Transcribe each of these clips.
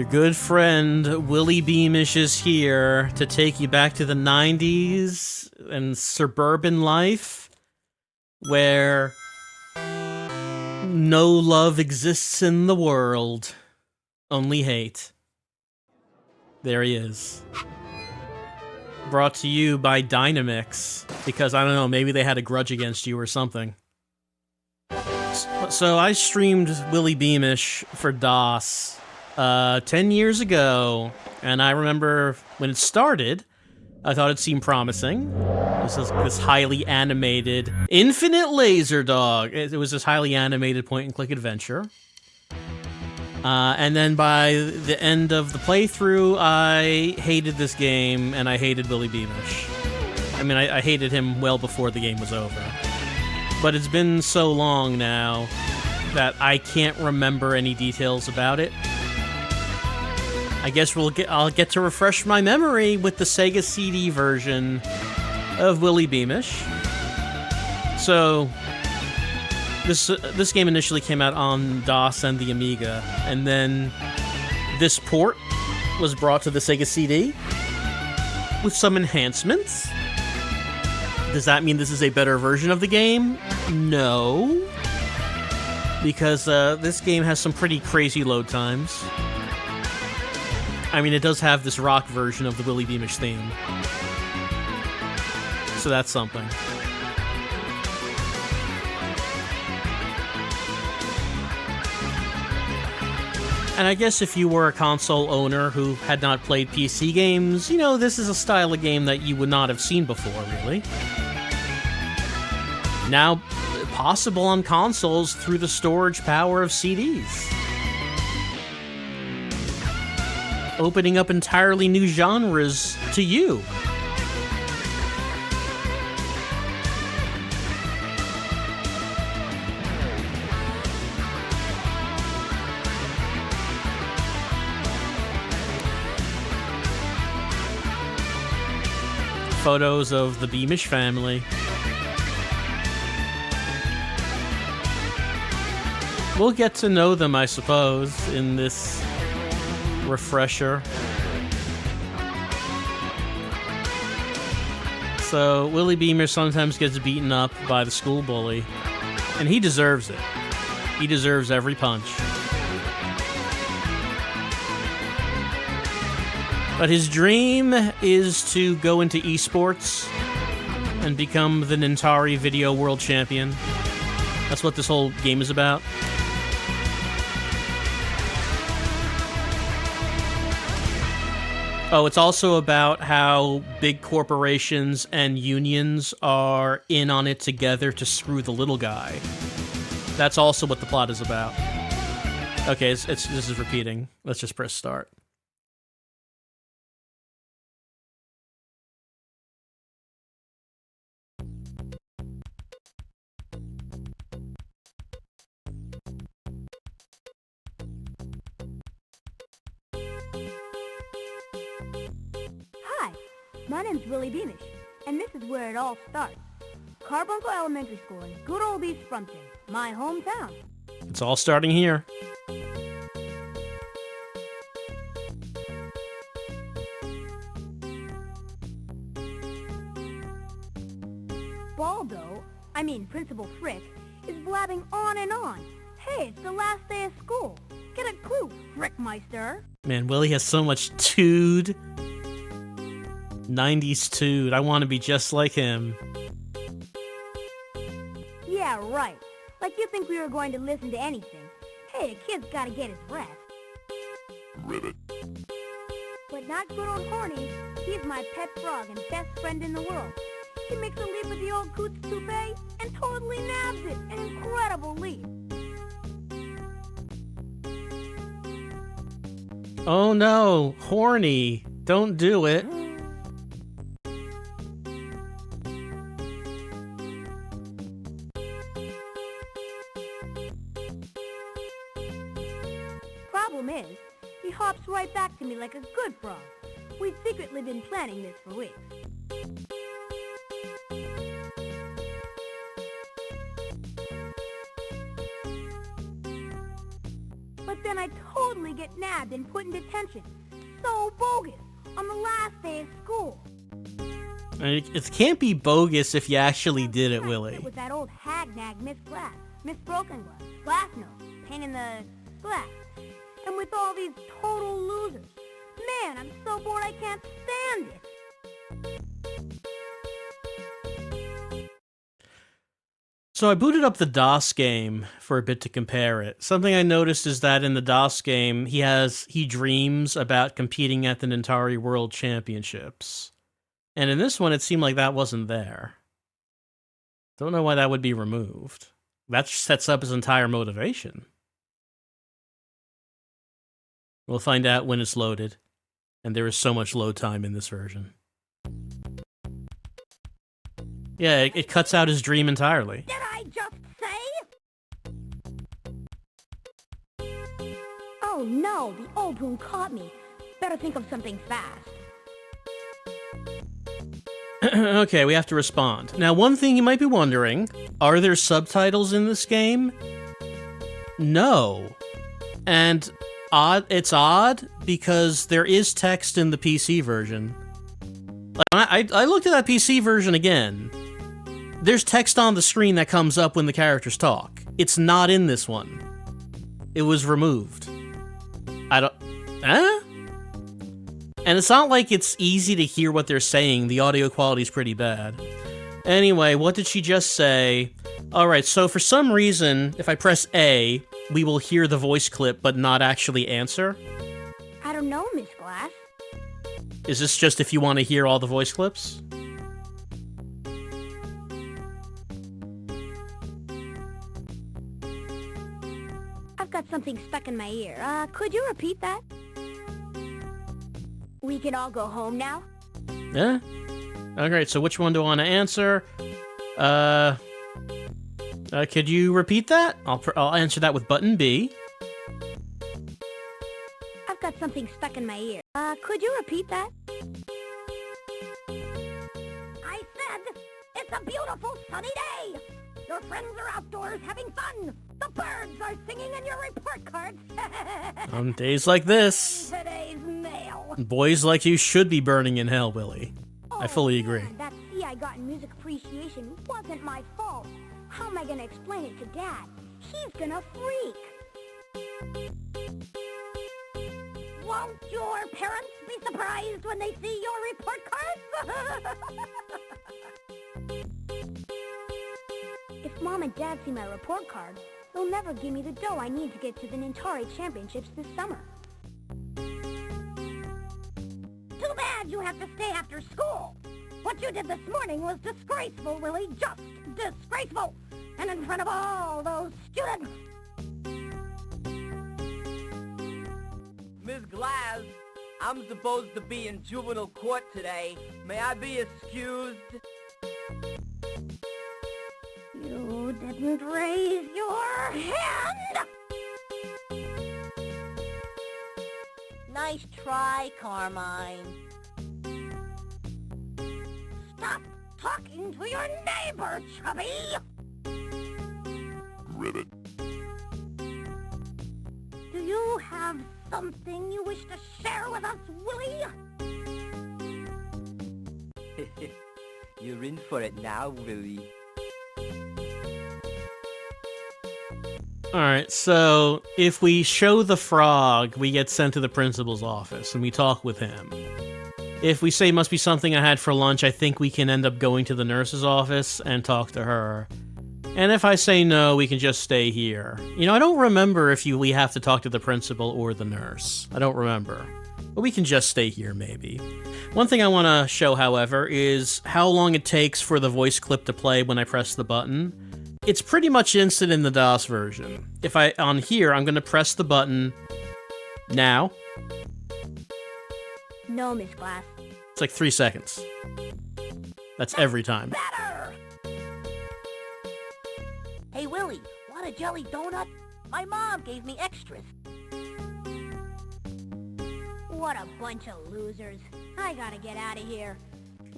Your good friend, Willy Beamish, is here to take you back to the 90s and suburban life, where no love exists in the world, only hate. There he is. Brought to you by Dynamix, because, I don't know, maybe they had a grudge against you or something. So I streamed Willy Beamish for DOS 10 years ago, and I remember when it started, I thought it seemed promising. It was this highly animated, infinite laser dog. It was this highly animated point-and-click adventure. And then by the end of the playthrough, I hated this game, and I hated Willy Beamish. I mean, I hated him well before the game was over. But it's been so long now that I can't remember any details about it. I guess I'll get to refresh my memory with the Sega CD version of Willy Beamish. So this game initially came out on DOS and the Amiga, and then this port was brought to the Sega CD with some enhancements. Does that mean this is a better version of the game? No. Because this game has some pretty crazy load times. I mean, it does have this rock version of the Willy Beamish theme. So that's something. And I guess if you were a console owner who had not played PC games, you know, this is a style of game that you would not have seen before, really. Now possible on consoles through the storage power of CDs. Opening up entirely new genres to you. Photos of the Beamish family. We'll get to know them, I suppose, in this refresher. So, Willy Beamish sometimes gets beaten up by the school bully, and he deserves it. He deserves every punch. But his dream is to go into esports and become the Nenturi Video World Champion. That's what this whole game is about. Oh, it's also about how big corporations and unions are in on it together to screw the little guy. That's also what the plot is about. Okay, this is repeating. Let's just press start. My name's Willy Beamish, and this is where it all starts. Carbuncle Elementary School in good old East Frumpton, my hometown. It's all starting here. Principal Frick, is blabbing on and on. Hey, it's the last day of school. Get a clue, Frickmeister. Man, Willie has so much tood. 90s tood. I want to be just like him. Yeah, right. Like you think we were going to listen to anything. Hey, the kid's gotta get his breath. Ribbit. But not good old Horny. He's my pet frog and best friend in the world. He makes a leap with the old Coots toupee and totally nabs it. An incredible leap. Oh no, Horny. Don't do it. Problem is, he hops right back to me like a good frog. We've secretly been planning this for weeks. But then I totally get nabbed and put in detention. So bogus, on the last day of school. It can't be bogus if you actually did it, Willie. With that old hag-nag Miss Glass, Miss Broken Glass, Glass Nose, pain in the glass. And with all these total losers. Man, I'm so bored I can't stand it. So I booted up the DOS game for a bit to compare it. Something I noticed is that in the DOS game, he dreams about competing at the Nenturi World Championships. And in this one, it seemed like that wasn't there. Don't know why that would be removed. That sets up his entire motivation. We'll find out when it's loaded. And there is so much load time in this version. Yeah, it cuts out his dream entirely. Did I just say? Oh no, the old boom caught me. Better think of something fast. Okay, we have to respond. Now, one thing you might be wondering, are there subtitles in this game? No. And it's odd because there is text in the PC version. Like, I looked at that PC version again. There's text on the screen that comes up when the characters talk. It's not in this one. It was removed. And it's not like it's easy to hear what they're saying. The audio quality's pretty bad. Anyway, what did she just say? Alright, so for some reason, if I press A, we will hear the voice clip but not actually answer. I don't know, Miss Glass. Is this just if you want to hear all the voice clips? I've got something stuck in my ear. Could you repeat that? We can all go home now? Yeah? Alright, so which one do I want to answer? Could you repeat that? I'll answer that with button B. I've got something stuck in my ear. Could you repeat that? I said, it's a beautiful sunny day! Your friends are outdoors having fun! The birds are singing in your report cards! On days like this, Today's mail! boys like you should be burning in hell, Willie. I fully agree. Man, that C I got in music appreciation wasn't my fault. How am I gonna explain it to Dad? He's gonna freak! Won't your parents be surprised when they see your report cards? If Mom and Dad see my report card, they'll never give me the dough I need to get to the Nenturi Championships this summer. Too bad you have to stay after school. What you did this morning was disgraceful, Willie. Just disgraceful. And in front of all those students. Miss Glass, I'm supposed to be in juvenile court today. May I be excused? You didn't raise your hand! Nice try, Carmine. Stop talking to your neighbor, Chubby! Ribbit. Do you have something you wish to share with us, Willie? You're in for it now, Willie. Alright, so if we show the frog, we get sent to the principal's office and we talk with him. If we say must be something I had for lunch, I think we can end up going to the nurse's office and talk to her. And if I say no, we can just stay here. You know, I don't remember if we have to talk to the principal or the nurse. I don't remember. But we can just stay here, maybe. One thing I want to show, however, is how long it takes for the voice clip to play when I press the button. It's pretty much instant in the DOS version. On here, I'm going to press the button now. No, Miss Glass. It's like 3 seconds. That's every time. Better! Hey, Willie, want a jelly donut? My mom gave me extras. What a bunch of losers. I gotta get out of here.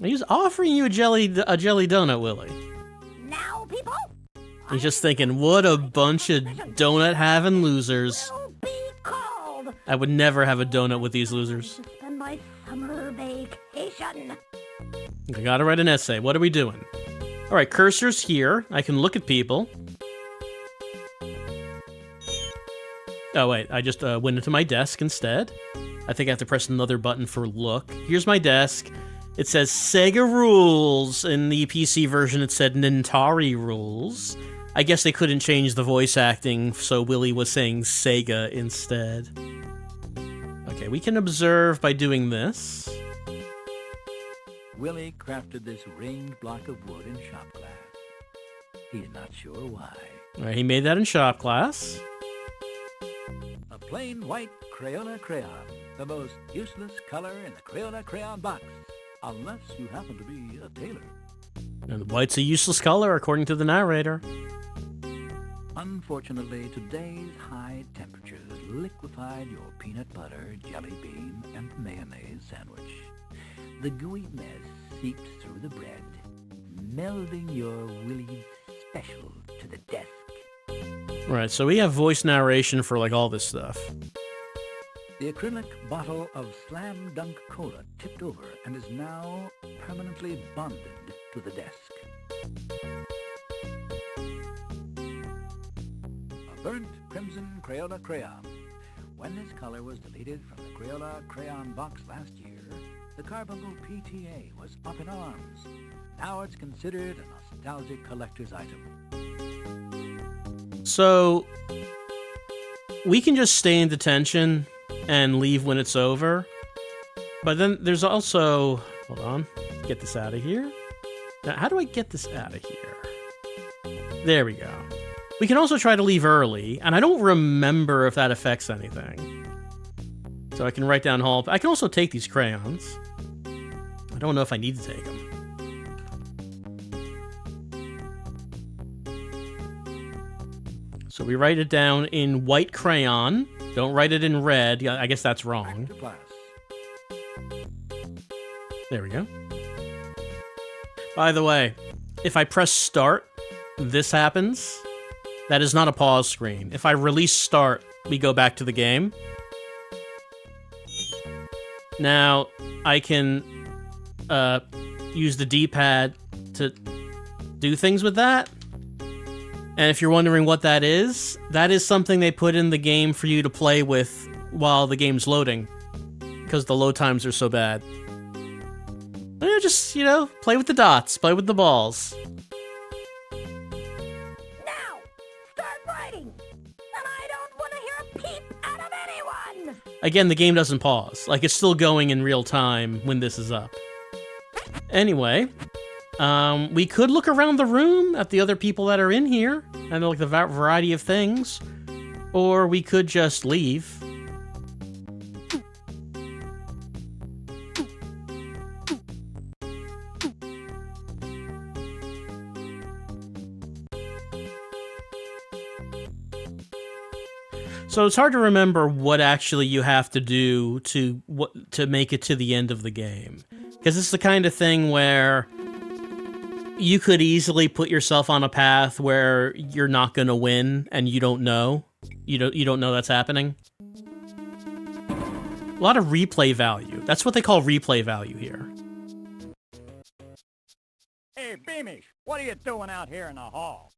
He's offering you a jelly donut, Willie. Now, people? He's just thinking, what a bunch of donut-having losers. Will be I would never have a donut with these losers. To spend my summer vacation. I gotta write an essay. What are we doing? Alright, cursor's here. I can look at people. Oh, wait. I just went into my desk instead. I think I have to press another button for look. Here's my desk. It says Sega Rules. In the PC version, it said Nenturi Rules. I guess they couldn't change the voice acting, so Willie was saying Sega instead. Okay, we can observe by doing this. Willie crafted this ringed block of wood in shop class. He's not sure why. Alright, he made that in shop class. A plain white Crayola crayon, the most useless color in the Crayola crayon box, unless you happen to be a tailor. And white's a useless color, according to the narrator. Unfortunately, today's high temperatures liquefied your peanut butter, jelly bean, and mayonnaise sandwich. The gooey mess seeped through the bread, melding your Willie's special to the desk. Right, so we have voice narration for, like, all this stuff. The acrylic bottle of Slam Dunk Cola tipped over and is now permanently bonded to the desk. A burnt crimson Crayola crayon. When this color was deleted from the Crayola crayon box last year, the Carbuncle PTA was up in arms. Now it's considered a nostalgic collector's item. So, we can just stay in detention and leave when it's over. But then there's also... Hold on. Get this out of here. Now, how do I get this out of here? There we go. We can also try to leave early, and I don't remember if that affects anything. So I can write down hall... I can also take these crayons. I don't know if I need to take them. So we write it down in white crayon. Don't write it in red. Yeah, I guess that's wrong. Back to class. There we go. By the way, if I press start, this happens. That is not a pause screen. If I release start, we go back to the game. Now, I can use the D-pad to do things with that. And if you're wondering what that is something they put in the game for you to play with while the game's loading. Because the load times are so bad. Yeah, just, play with the dots, play with the balls. Now, start writing. And I don't want to hear a peep out of anyone. Again, the game doesn't pause. Like, it's still going in real time when this is up. Anyway, we could look around the room at the other people that are in here, and like the variety of things, or we could just leave. So it's hard to remember what actually you have to do to make it to the end of the game, because it's the kind of thing where you could easily put yourself on a path where you're not going to win and you don't know. You don't know that's happening. A lot of replay value. That's what they call replay value here. Hey, Beamish, what are you doing out here in the hall?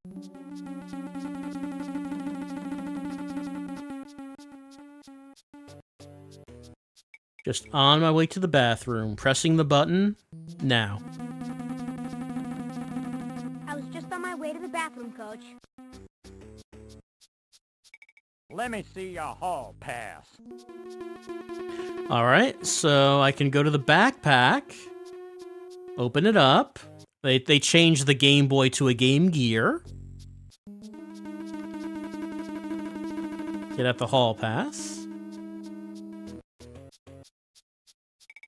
Just on my way to the bathroom, pressing the button now. I was just on my way to the bathroom, Coach. Let me see your hall pass. Alright, so I can go to the backpack, open it up. They changed the Game Boy to a Game Gear. Get out the hall pass.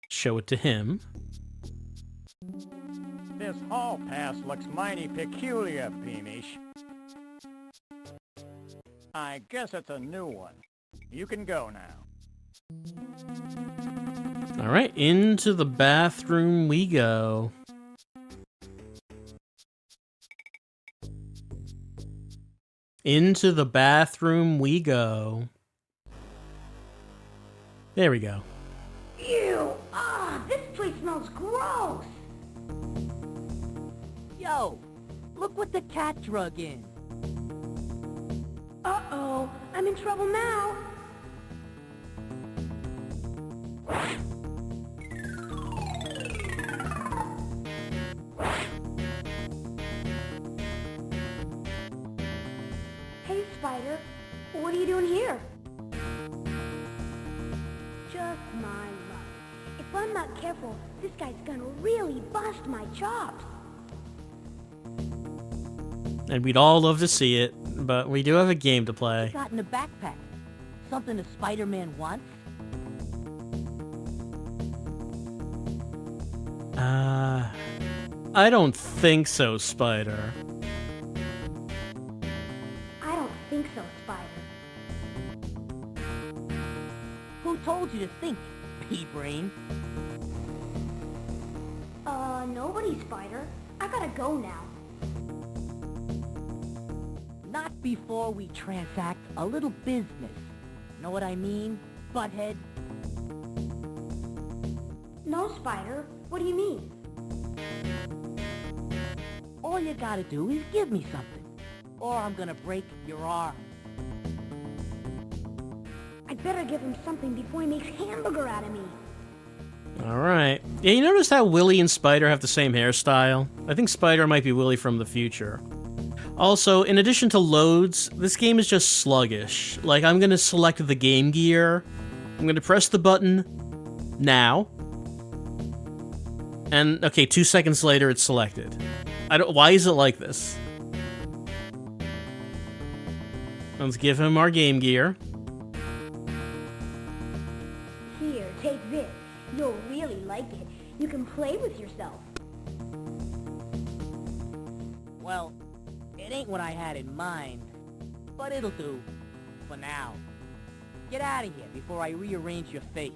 Show it to him. This hall pass looks mighty peculiar, Beamish. I guess it's a new one. You can go now. Alright, into the bathroom we go. Into the bathroom we go. There we go. Ew! Ah, this place smells gross! Yo, look what the cat drug in. Uh-oh, I'm in trouble now. Hey, Spider. What are you doing here? Just my luck. If I'm not careful, this guy's gonna really bust my chops. And we'd all love to see it, but we do have a game to play. Got in a backpack. Something a Spider-Man wants? I don't think so, Spider. I don't think so, Spider. Who told you to think, pea-brain? Nobody, Spider. I gotta go now. Not before we transact a little business. Know what I mean, butthead? No, Spider. What do you mean? All you gotta do is give me something, or I'm gonna break your arm. I'd better give him something before he makes hamburger out of me. Alright. Yeah, you notice how Willie and Spider have the same hairstyle? I think Spider might be Willie from the future. Also, in addition to loads, this game is just sluggish. Like, I'm gonna select the Game Gear, I'm gonna press the button now, and, okay, 2 seconds later it's selected. Why is it like this? Let's give him our Game Gear. Here, take this. You'll really like it. You can play with yourself. Well, it ain't what I had in mind, but it'll do for now. Get out of here before I rearrange your face.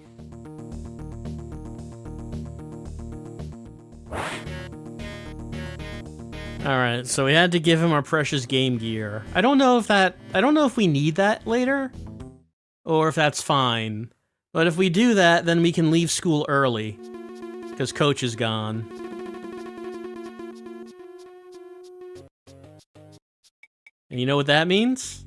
Alright, so we had to give him our precious Game Gear. I don't know if we need that later, or if that's fine. But if we do that, then we can leave school early, because Coach is gone. And you know what that means?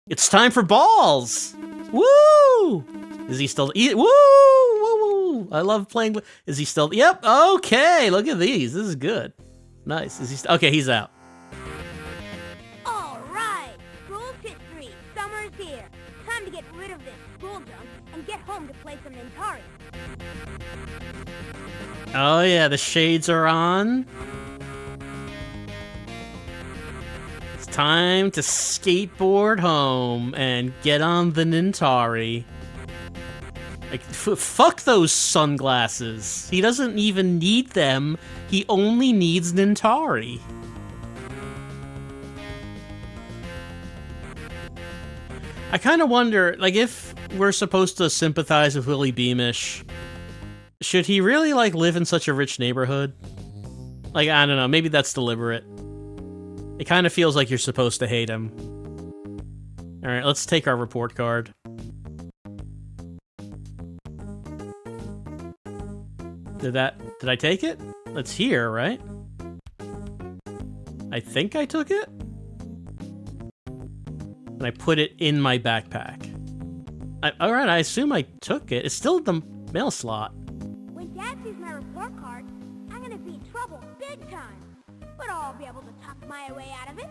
It's time for balls! Woo! Is he still... Woo! Woo! Woo! I love playing with... Is he still... Yep, okay! Look at these. This is good. Nice. Is he... Okay, he's out. All right. School's history. Summer's here. Time to get rid of this school junk and get home to play some Nenturi. Oh yeah, the shades are on. It's time to skateboard home and get on the Nenturi. Like, fuck those sunglasses. He doesn't even need them. He only needs Nenturi. I kind of wonder, like, if we're supposed to sympathize with Willy Beamish, should he really, like, live in such a rich neighborhood? Like, I don't know, maybe that's deliberate. It kind of feels like you're supposed to hate him. Alright, let's take our report card. Did I take it? It's here, right? I think I took it? And I put it in my backpack. Alright, I assume I took it. It's still in the mail slot. When Dad sees my report card, I'm gonna be in trouble big time. But I'll be able to talk my way out of it.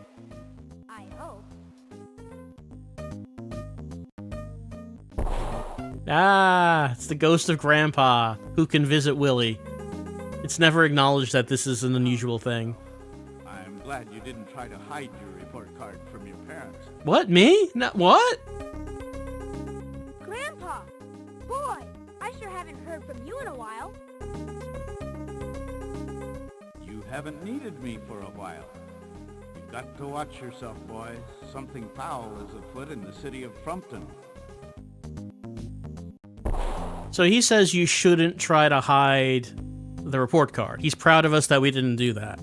I hope. Ah, it's the ghost of Grandpa, who can visit Willie. It's never acknowledged that this is an unusual thing. I'm glad you didn't try to hide your report card from your parents. What, me? No, what? Grandpa! Boy, I sure haven't heard from you in a while. You haven't needed me for a while. You've got to watch yourself, boys. Something foul is afoot in the city of Frumpton. So he says you shouldn't try to hide the report card. He's proud of us that we didn't do that.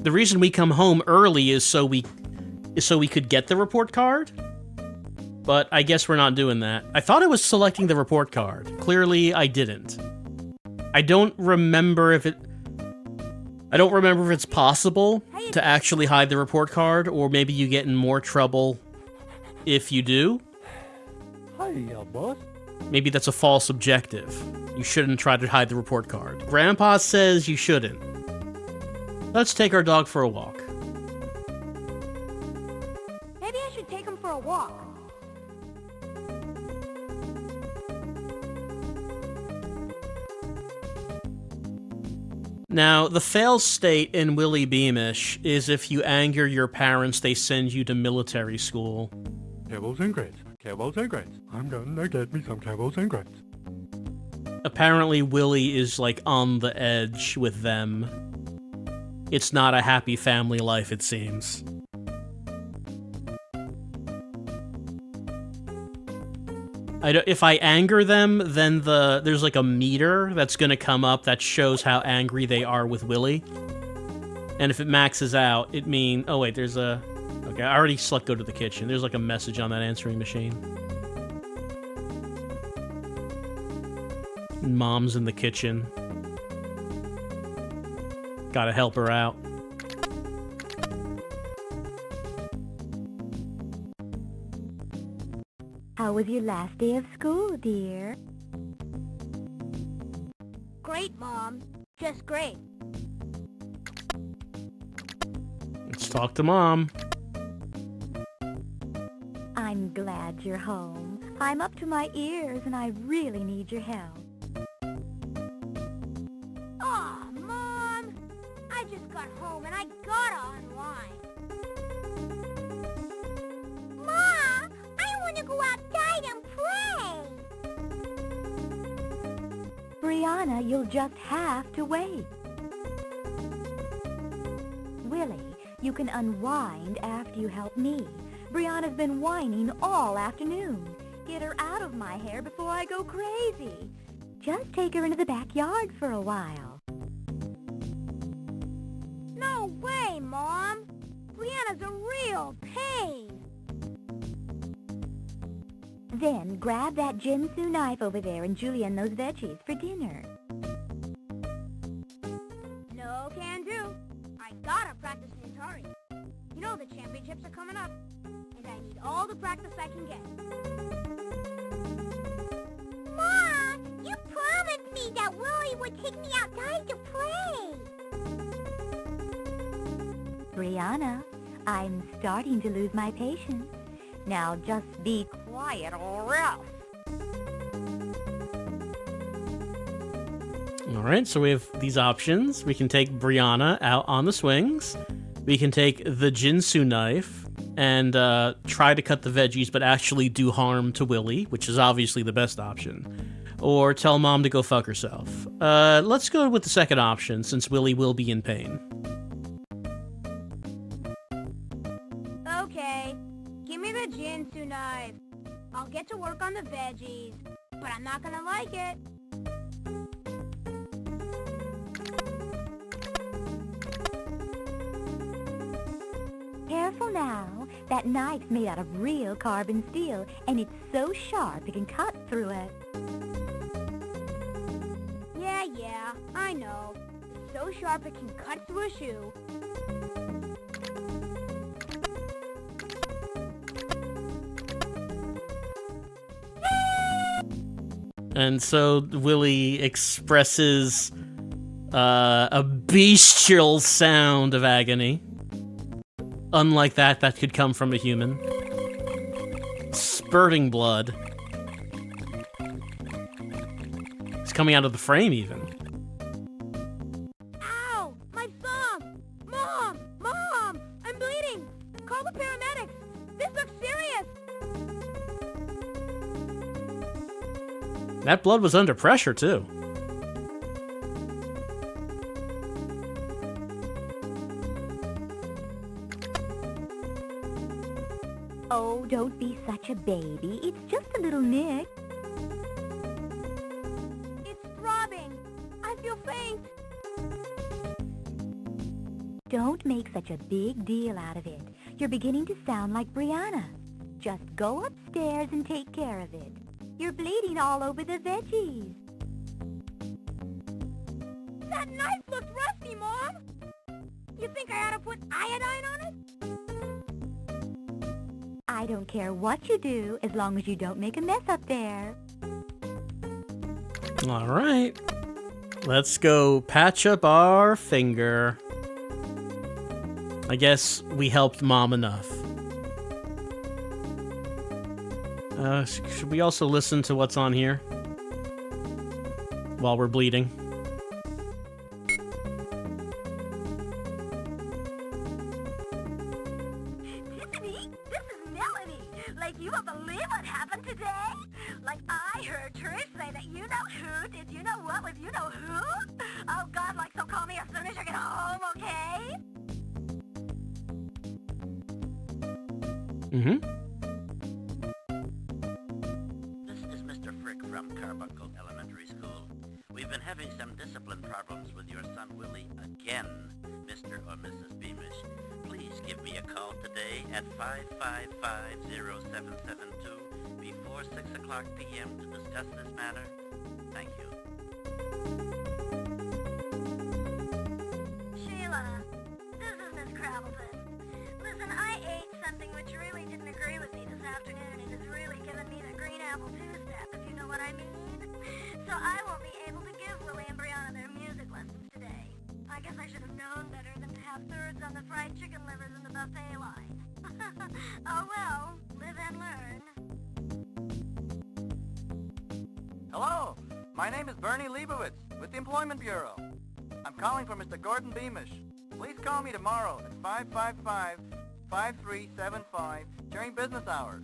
The reason we come home early is so we could get the report card? But I guess we're not doing that. I thought I was selecting the report card. Clearly, I didn't. I don't remember if it's possible to actually hide the report card, or maybe you get in more trouble if you do. Hiya, boss. Maybe that's a false objective. You shouldn't try to hide the report card. Grandpa says you shouldn't. Let's take our dog for a walk. Maybe I should take him for a walk. Now, the fail state in Willy Beamish is if you anger your parents, they send you to military school. Kibbles and grits. Kibbles and grits. I'm gonna get me some kibbles and grits. Apparently, Willie is, like, on the edge with them. It's not a happy family life, it seems. If I anger them, then there's like a meter that's gonna come up that shows how angry they are with Willie. And if it maxes out, it means... Oh wait, there's a... Okay, I already select go to the kitchen. There's like a message on that answering machine. Mom's in the kitchen. Gotta help her out. How was your last day of school, dear? Great, Mom. Just great. Let's talk to Mom. I'm glad you're home. I'm up to my ears and I really need your help. Aw, Mom! I just got home and I gotta unwind. Mom! I wanna go outside and play! Brianna, you'll just have to wait. Willie, you can unwind after you help me. Brianna's been whining all afternoon. Get her out of my hair before I go crazy. Just take her into the backyard for a while. No way, Mom! Brianna's a real pain! Then grab that Jinsu knife over there and julienne those veggies for dinner. No can do. I gotta practice Nenturi. You know the championships are coming up, and I need all the practice I can get. Mom, you promised me that Willie would take me outside to play. Brianna, I'm starting to lose my patience. Now just be quiet or else. Alright, so we have these options. We can take Brianna out on the swings. We can take the Jinsu knife and try to cut the veggies, but actually do harm to Willie, which is obviously the best option. Or tell Mom to go fuck herself. Let's go with the second option, since Willie will be in pain. Okay, give me the Jinsu knife. I'll get to work on the veggies, but I'm not gonna like it. Careful now. That knife's made out of real carbon steel, and it's so sharp it can cut through it. Yeah, I know. It's so sharp it can cut through a shoe. And so Willie expresses a bestial sound of agony. Unlike that could come from a human. Spurting blood. It's coming out of the frame, even. Ow! My thumb! Mom! I'm bleeding! Call the paramedics! This looks serious! That blood was under pressure, too. Oh, don't be such a baby. It's just a little nick. It's throbbing! I feel faint! Don't make such a big deal out of it. You're beginning to sound like Brianna. Just go upstairs and take care of it. You're bleeding all over the veggies. That knife looks rusty, Mom! You think I ought to put iodine on it? I don't care what you do as long as you don't make a mess up there. All right. Let's go patch up our finger. I guess we helped Mom enough. Should we also listen to what's on here? While we're bleeding? Tiffany, this is Melanie. Like, you won't believe what happened today? Like, I heard Trish say that you know who did you know what with you know who? Oh, God, like, so call me as soon as you get home, okay? Mm-hmm. This is Mr. Frick from Carbuncle Elementary School. We've been having some discipline problems with your son Willie again, Mr. or Mrs. Beamish. Please give me a call today at 555-0772 before 6 o'clock p.m. to discuss this matter. Thank you. Sheila, this is Miss Crabbleton. Listen, I ate something which really didn't agree with me this afternoon and has really given me the green apple two-step, if you know what I mean. So I won't be able to give Willie and Brianna their music lessons today. I guess I should have known better than to have thirds on the fried chicken livers in the buffet line. Oh well, live and learn. Hello, my name is Bernie Leibowitz with the Employment Bureau. I'm calling for Mr. Gordon Beamish. Please call me tomorrow at 555-5375 during business hours.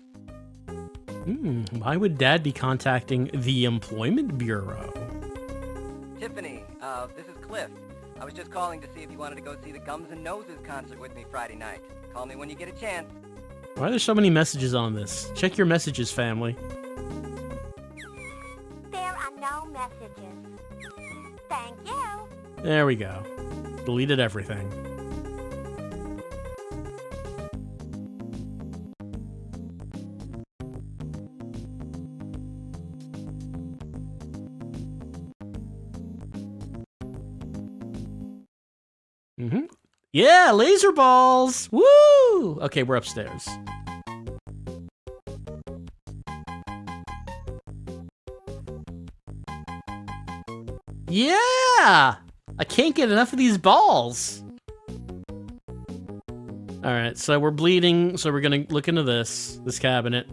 Why would Dad be contacting the Employment Bureau? Tiffany, this is Cliff. I was just calling to see if you wanted to go see the Gums and Noses concert with me Friday night. Call me when you get a chance. Why are there so many messages on this? Check your messages, family. There are no messages. Thank you. There we go. Deleted everything. Yeah, laser balls! Woo! Okay, we're upstairs. Yeah! I can't get enough of these balls! Alright, so we're bleeding, so we're gonna look into this cabinet.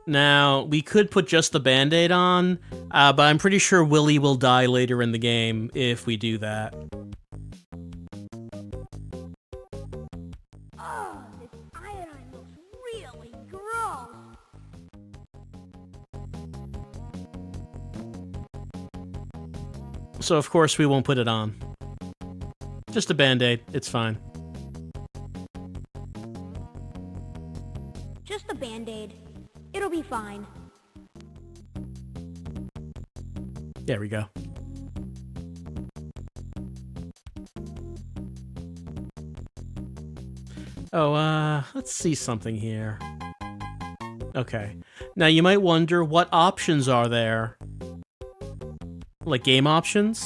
Now, we could put just the Band-Aid on, but I'm pretty sure Willie will die later in the game if we do that. Oh, this iodine looks really gross. So of course we won't put it on. Just a Band-Aid, it's fine. Just a Band-Aid. It'll be fine. There we go. Oh, let's see something here. Okay. Now you might wonder, what options are there? Like game options?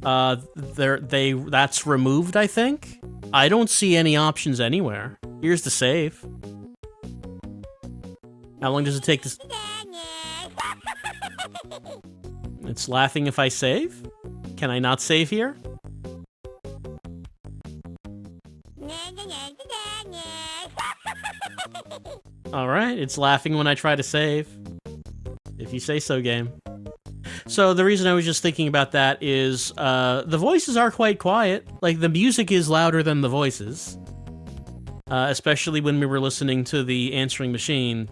That's removed, I think? I don't see any options anywhere. Here's the save. How long does it take to... It's laughing if I save? Can I not save here? Alright, it's laughing when I try to save. If you say so, game. So the reason I was just thinking about that is, the voices are quite quiet. Like, the music is louder than the voices. Especially when we were listening to the answering machine.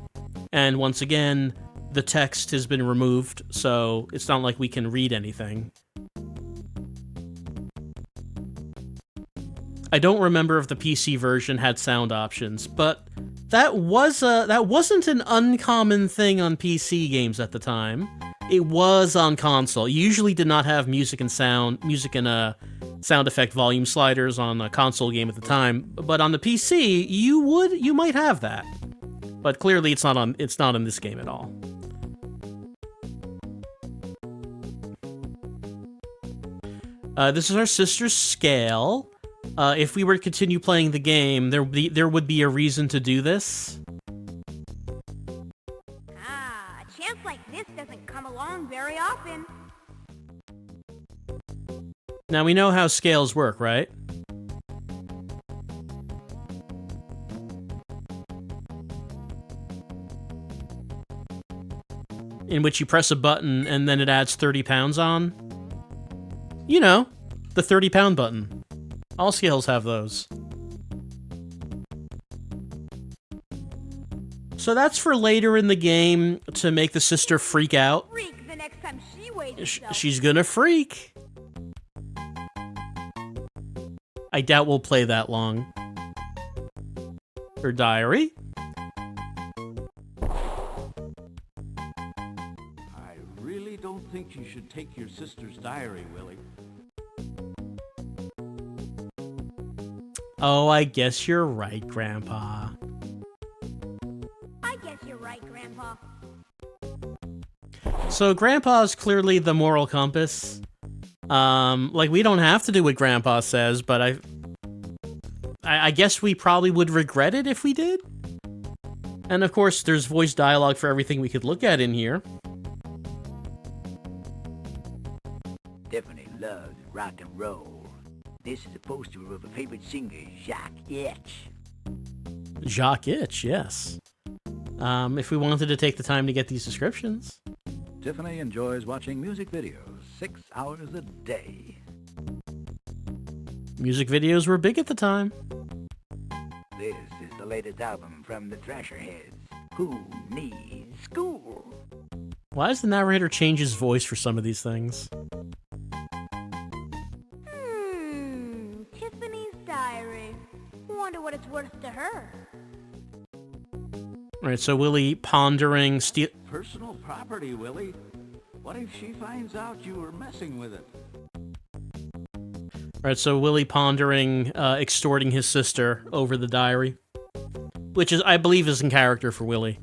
And once again, the text has been removed, so it's not like we can read anything. I don't remember if the PC version had sound options, but that wasn't an uncommon thing on PC games at the time. It was on console. You usually did not have music and sound effect volume sliders on a console game at the time, but on the PC, you might have that. But clearly it's not in this game at all. This is our sister's scale. If we were to continue playing the game, there would be a reason to do this. Ah, a chance like this doesn't come along very often. Now we know how scales work, right? In which you press a button and then it adds 30 pounds on. You know, the 30-pound button. All scales have those. So that's for later in the game to make the sister freak out. Freak the next time she weighs herself. She's gonna freak. I doubt we'll play that long. Her diary. I really don't think you should take your sister's diary, Willie. Oh, I guess you're right, Grandpa. I guess you're right, Grandpa. So Grandpa's clearly the moral compass. Like, we don't have to do what Grandpa says, but I guess we probably would regret it if we did. And of course, there's voice dialogue for everything we could look at in here. Definitely loves rock and roll. This is a poster of a favorite singer, Jacques Itch. Jacques Itch, yes. If we wanted to take the time to get these descriptions. Tiffany enjoys watching music videos 6 hours a day. Music videos were big at the time. This is the latest album from the Thrasher Heads. Who needs school? Why does the narrator change his voice for some of these things? Tiffany's diary. Wonder what it's worth to her. Alright, so Willie pondering Personal property, Willie. What if she finds out you were messing with it? Alright, so Willie pondering extorting his sister over the diary. Which is, I believe, is in character for Willie.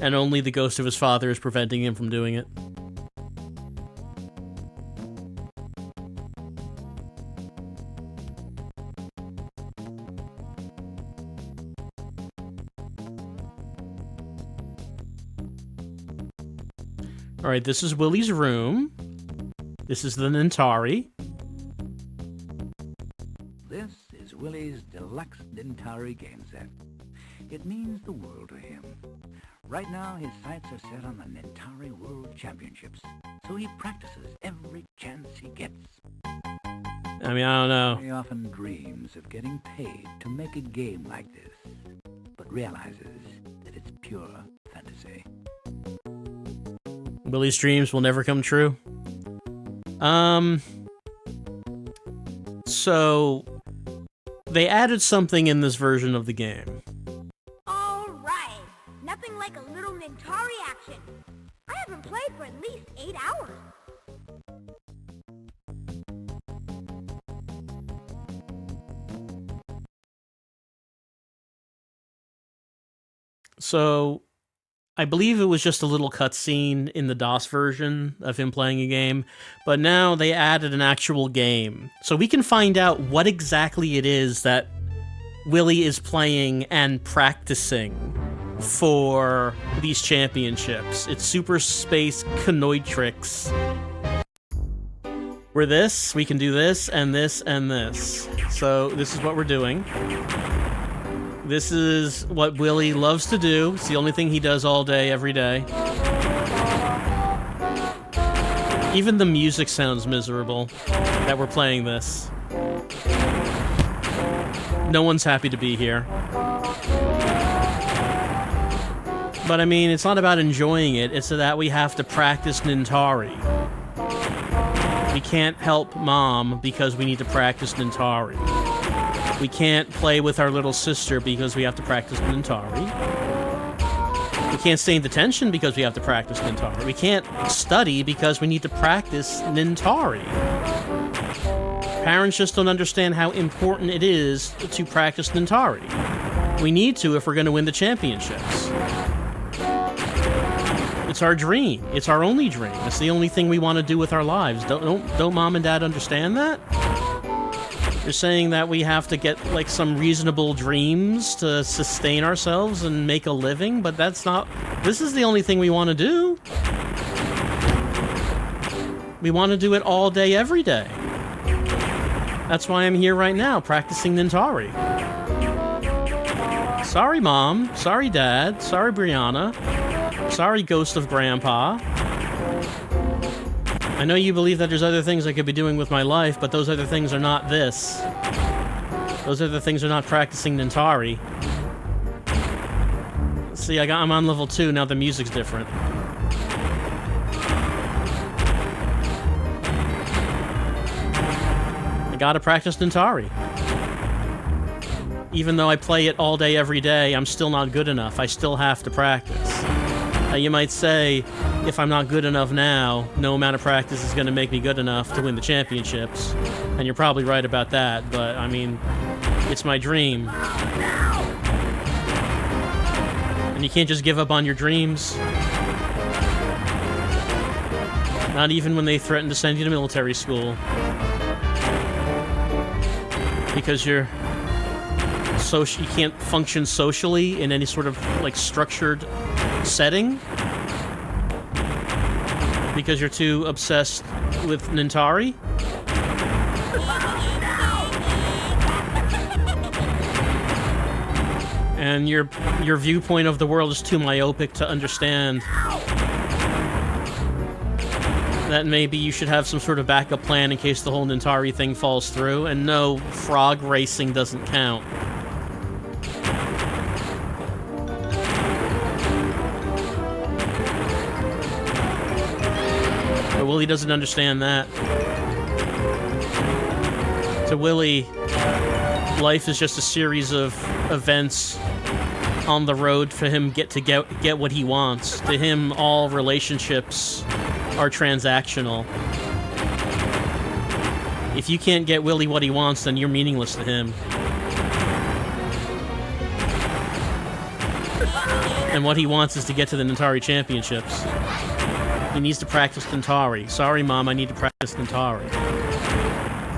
And only the ghost of his father is preventing him from doing it. Alright, this is Willie's room. This is the Nenturi. This is Willie's deluxe Nenturi game set. It means the world to him. Right now, his sights are set on the Nenturi World Championships, so he practices every chance he gets. I mean, I don't know. He often dreams of getting paid to make a game like this, but realizes that it's pure fantasy. Willie's dreams will never come true. So they added something in this version of the game. All right. Nothing like a little Nenturi action. I haven't played for at least 8 hours. So I believe it was just a little cutscene in the DOS version of him playing a game, but now they added an actual game. So we can find out what exactly it is that Willie is playing and practicing for these championships. It's Super Space Canoitrix. We're this, we can do this, and this, and this. So this is what we're doing. This is what Willie loves to do. It's the only thing he does all day, every day. Even the music sounds miserable that we're playing this. No one's happy to be here. But I mean, it's not about enjoying it, it's that we have to practice Nenturi. We can't help Mom because we need to practice Nenturi. We can't play with our little sister because we have to practice Nenturi. We can't stay in detention because we have to practice Nenturi. We can't study because we need to practice Nenturi. Parents just don't understand how important it is to practice Nenturi. We need to if we're going to win the championships. It's our dream. It's our only dream. It's the only thing we want to do with our lives. Don't Mom and Dad understand that? You're saying that we have to get, like, some reasonable dreams to sustain ourselves and make a living, but that's not... This is the only thing we want to do. We want to do it all day, every day. That's why I'm here right now, practicing Nenturi. Sorry, Mom. Sorry, Dad. Sorry, Brianna. Sorry, Ghost of Grandpa. I know you believe that there's other things I could be doing with my life, but those other things are not this. Those other things are not practicing Nenturi. See, I'm on level 2, now the music's different. I gotta practice Nenturi. Even though I play it all day, every day, I'm still not good enough. I still have to practice. You might say, if I'm not good enough now, no amount of practice is going to make me good enough to win the championships. And you're probably right about that, but, I mean, it's my dream. And you can't just give up on your dreams. Not even when they threaten to send you to military school. Because you can't function socially in any sort of, like, structured setting. Because you're too obsessed with Nenturi? And your viewpoint of the world is too myopic to understand that maybe you should have some sort of backup plan in case the whole Nenturi thing falls through, and no, frog racing doesn't count. But Willie doesn't understand that. To Willie, life is just a series of events on the road for him to get what he wants. To him, all relationships are transactional. If you can't get Willie what he wants, then you're meaningless to him. And what he wants is to get to the Nenturi championships. He needs to practice Nenturi. Sorry, Mom, I need to practice Nenturi.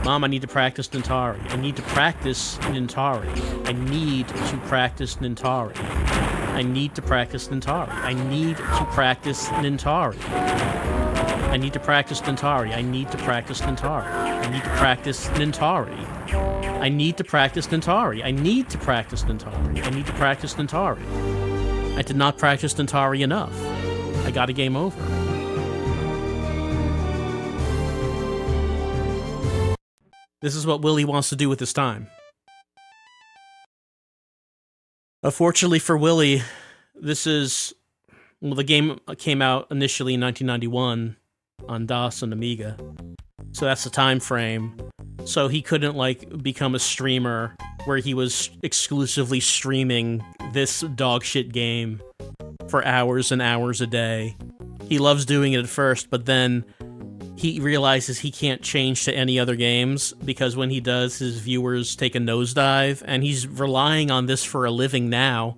Mom, I need to practice Nenturi. I need to practice Nenturi. I need to practice Nenturi. I need to practice Nenturi. I need to practice Nenturi. I need to practice Nenturi. I need to practice Nenturi. I need to practice Nenturi. I need to practice Nenturi. I need to practice Nenturi. I need to practice Nenturi. I did not practice Nenturi enough. I got a game over. This is what Willie wants to do with his time. Unfortunately for Willie, the game came out initially in 1991 on DOS and Amiga. So that's the time frame. So he couldn't, like, become a streamer where he was exclusively streaming this dogshit game for hours and hours a day. He loves doing it at first, but then he realizes he can't change to any other games because when he does, his viewers take a nosedive, and he's relying on this for a living now.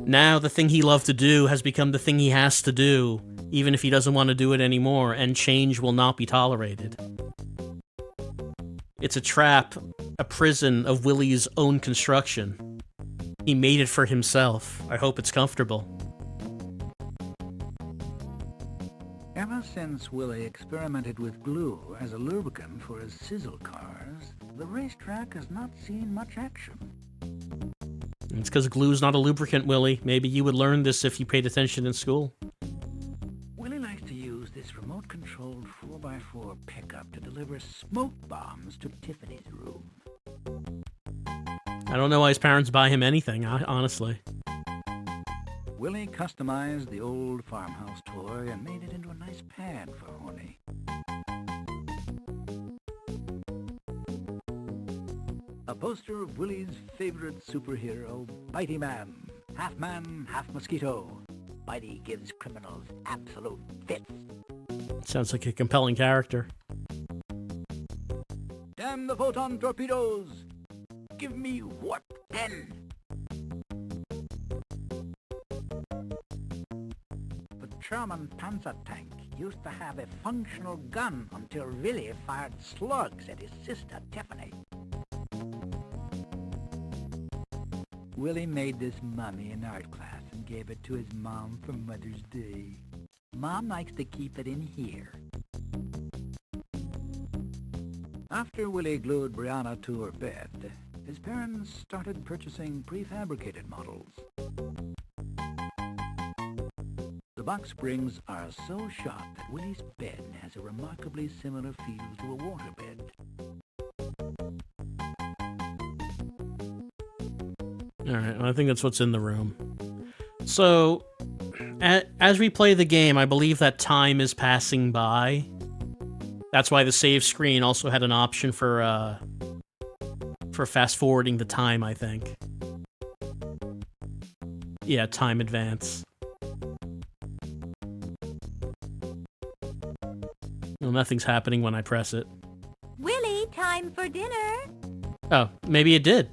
Now, the thing he loved to do has become the thing he has to do, even if he doesn't want to do it anymore, and change will not be tolerated. It's a trap, a prison of Willie's own construction. He made it for himself. I hope it's comfortable. Ever since Willie experimented with glue as a lubricant for his sizzle cars, the racetrack has not seen much action. It's because glue's not a lubricant, Willie. Maybe you would learn this if you paid attention in school. Willie likes to use this remote-controlled 4x4 pickup to deliver smoke bombs to Tiffany's room. I don't know why his parents buy him anything, honestly. Willie customized the old farmhouse toy and made it into a nice pad for Horny. A poster of Willie's favorite superhero, Bitey Man, half mosquito. Bitey gives criminals absolute fits. Sounds like a compelling character. Jam the photon torpedoes! Give me warp 10! The German Panzer tank used to have a functional gun until Willie fired slugs at his sister Tiffany. Willie made this mummy in art class and gave it to his mom for Mother's Day. Mom likes to keep it in here. After Willie glued Brianna to her bed, his parents started purchasing prefabricated models. The box springs are so sharp that Willie's bed has a remarkably similar feel to a waterbed. Alright, well, I think that's what's in the room. So, as we play the game, I believe that time is passing by. That's why the save screen also had an option for fast-forwarding the time, I think. Yeah, time advance. Well, nothing's happening when I press it. Willie, time for dinner. Oh, maybe it did.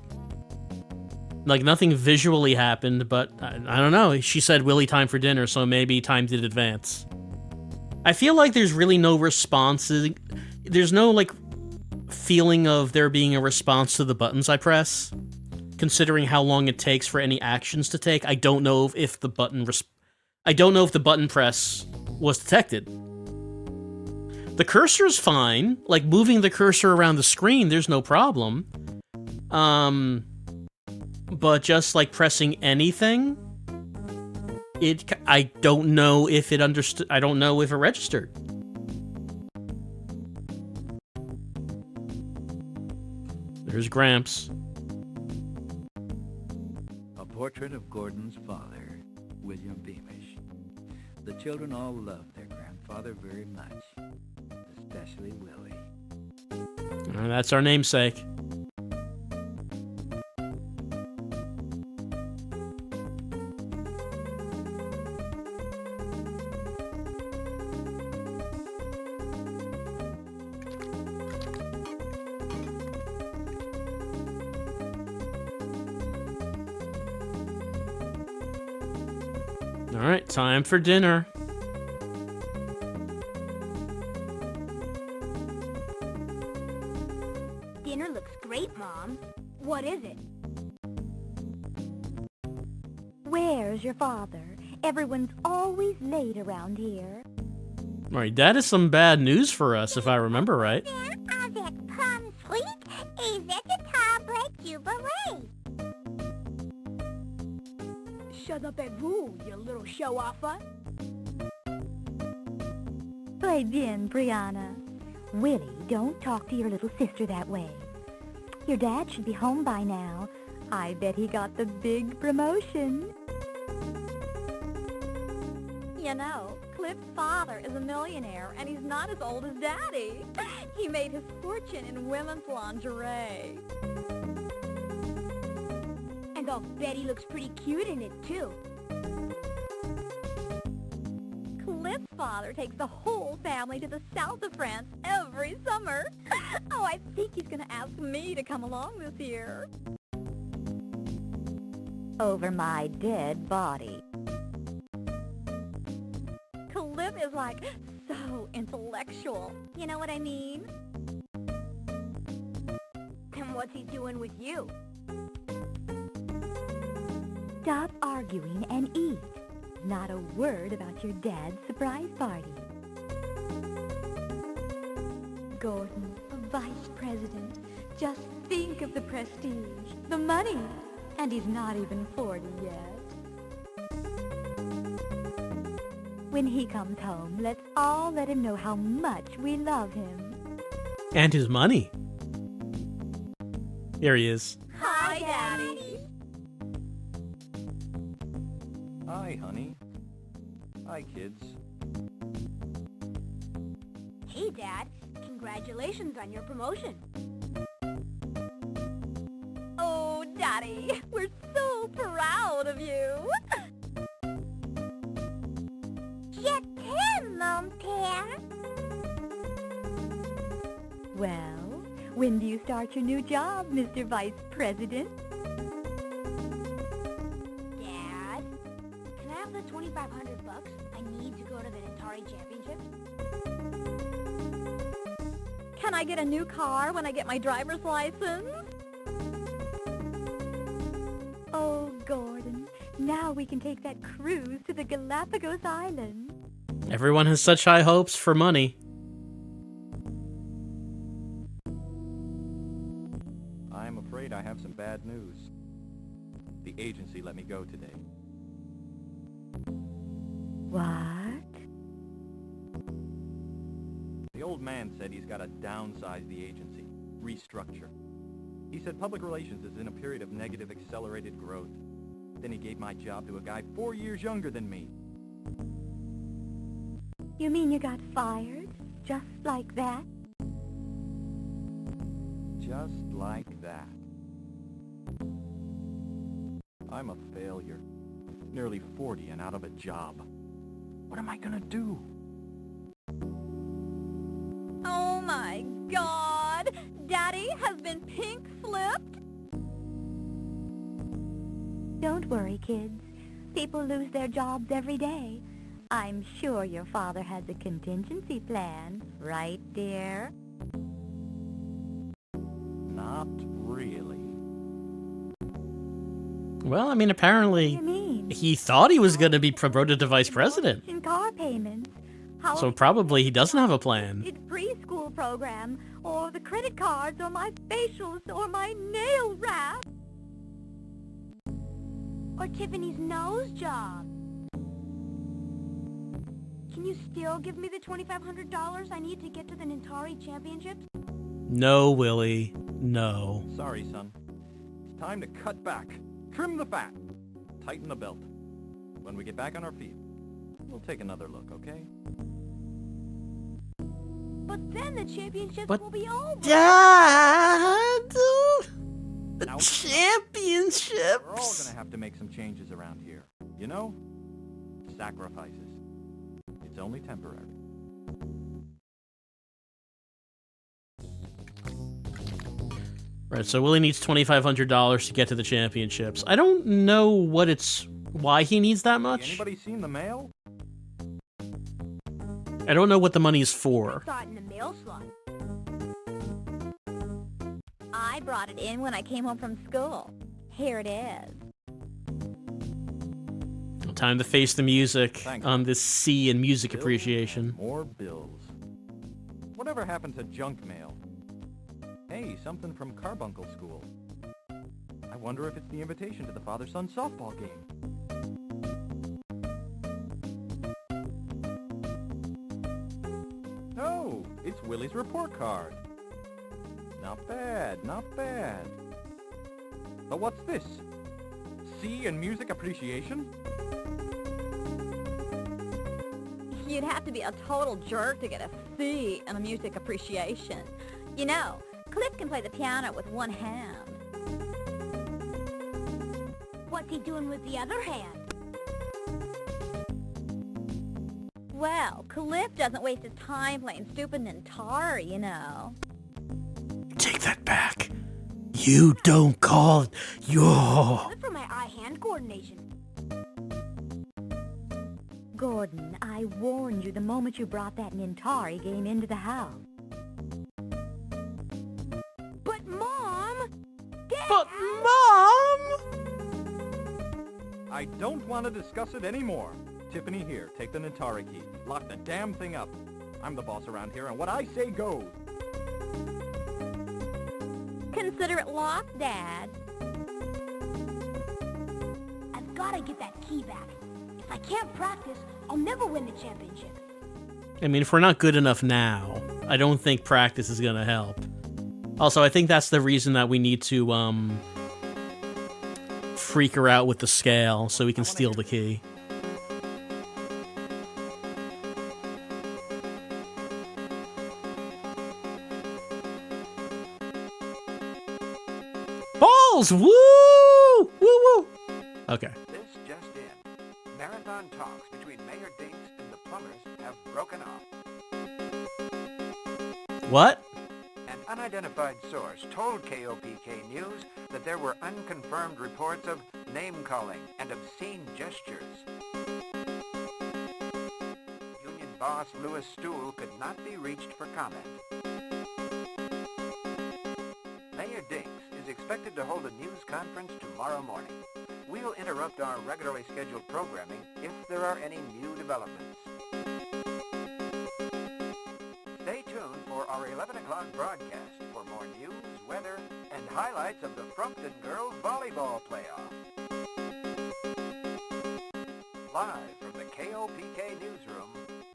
Like, nothing visually happened, but I don't know. She said, Willie, time for dinner, so maybe time did advance. I feel like there's really no responses. There's no, like, feeling of there being a response to the buttons I press. Considering how long it takes for any actions to take, I don't know if the button press was detected. The cursor's fine. Like, moving the cursor around the screen, there's no problem. But just, like, pressing anything, I don't know if it understood. I don't know if it registered. There's Gramps. A portrait of Gordon's father, William Beamish. The children all loved their grandfather very much, especially Willie. That's our namesake. Alright, time for dinner. Dinner looks great, Mom. What is it? Where's your father? Everyone's always late around here. Alright, that is some bad news for us, if I remember right. Avec pomme sweet et vegetable jubilee. Shut up at vous, you little show-offer. Play bien, Brianna. Willie, don't talk to your little sister that way. Your dad should be home by now. I bet he got the big promotion. You know, Cliff's father is a millionaire, and he's not as old as Daddy. He made his fortune in women's lingerie. And I'll bet he looks pretty cute in it, too. Cliff's father takes the whole family to the south of France every summer. Oh, I think he's gonna ask me to come along this year. Over my dead body. Cliff is like so intellectual. You know what I mean? And what's he doing with you? Stop arguing and eat. Not a word about your dad's surprise party. Gordon, vice president. Just think of the prestige, the money. And he's not even 40 yet. When he comes home, let's all let him know how much we love him. And his money. Here he is. Hi, Daddy. Hi, honey. Hi, kids. Hey, Dad. Congratulations on your promotion. Oh, Daddy, we're so proud of you. Je t'aime, mon père. Well, When do you start your new job, Mr. Vice President? Dad, can I have the $2,500 I need to go to the Nenturi Championships? Can I get a new car when I get my driver's license? Oh, Gordon, now we can take that cruise to the Galapagos Islands. Everyone has such high hopes for money. I'm afraid I have some bad news. The agency let me go today. What? The old man said he's got to downsize the agency, restructure. He said public relations is in a period of negative accelerated growth. Then he gave my job to a guy 4 years younger than me. You mean you got fired? Just like that? Just like that. I'm a failure. Nearly 40 and out of a job. What am I gonna do? Oh my God! Daddy has been pink-slipped? Don't worry, kids. People lose their jobs every day. I'm sure your father has a contingency plan, right, dear? Not really. Well, I mean, apparently he thought he was going to be promoted to vice president. In car payments. How So probably he doesn't have a plan. it's preschool program, or the credit cards, or my facials, or my nail wrap. Or Tiffany's nose job. Can you still give me the $2,500 I need to get to the Nenturi Championships? No, Willie. No. Sorry, son. It's time to cut back. Trim the fat. Tighten the belt. When we get back on our feet, we'll take another look, okay? But then the championships But will be over. Dad! The Now, championships! we're all gonna have to make some changes around here. You know? Sacrifices. It's only temporary. Right, so Willie needs $2,500 to get to the championships. I don't know why he needs that much. Anybody seen the mail? I don't know what the money is for. Saw it in the mail slot. I brought it in when I came home from school. Here it is. Time to face the music Thanks. on this C in music Bills appreciation. and more bills. Whatever happened to junk mail? Hey, something from Carbuncle School. I wonder if it's the invitation to the father-son softball game. No, it's Willie's report card. Not bad, not bad. But what's this? C in music appreciation? You'd have to be a total jerk to get a C in a music appreciation. You know, Cliff can play the piano with one hand. What's he doing with the other hand? Well, Cliff doesn't waste his time playing stupid Nenturi, you know. Take that back. You don't call it your... Good for my eye-hand coordination. Gordon, I warned you the moment you brought that Nenturi game into the house. But Mom! Dad! But Mom! I don't want to discuss it anymore. Tiffany, here, take the Nenturi key. Lock the damn thing up. I'm the boss around here, and what I say goes. Consider it locked, Dad. I've got to get that key back. If I can't practice, I'll never win the championship. I mean, if we're not good enough now, I don't think practice is gonna help. Also, I think that's the reason that we need to, freak her out with the scale so we can steal the key. Balls! Woo! Woo woo! Okay. This just in. Marathon talks between Mayor Dinks and the Plumbers have broken off. What? An unidentified source told KOPK News that there were unconfirmed reports of name-calling and obscene gestures. Union boss Louis Stool could not be reached for comment. Mayor Dinks is expected to hold a news conference tomorrow morning. We'll interrupt our regularly scheduled programming if there are any new developments. Stay tuned for our 11 o'clock broadcast for more news, weather, and highlights of the Frumpton Girls Volleyball Playoff. Live from the KOPK Newsroom,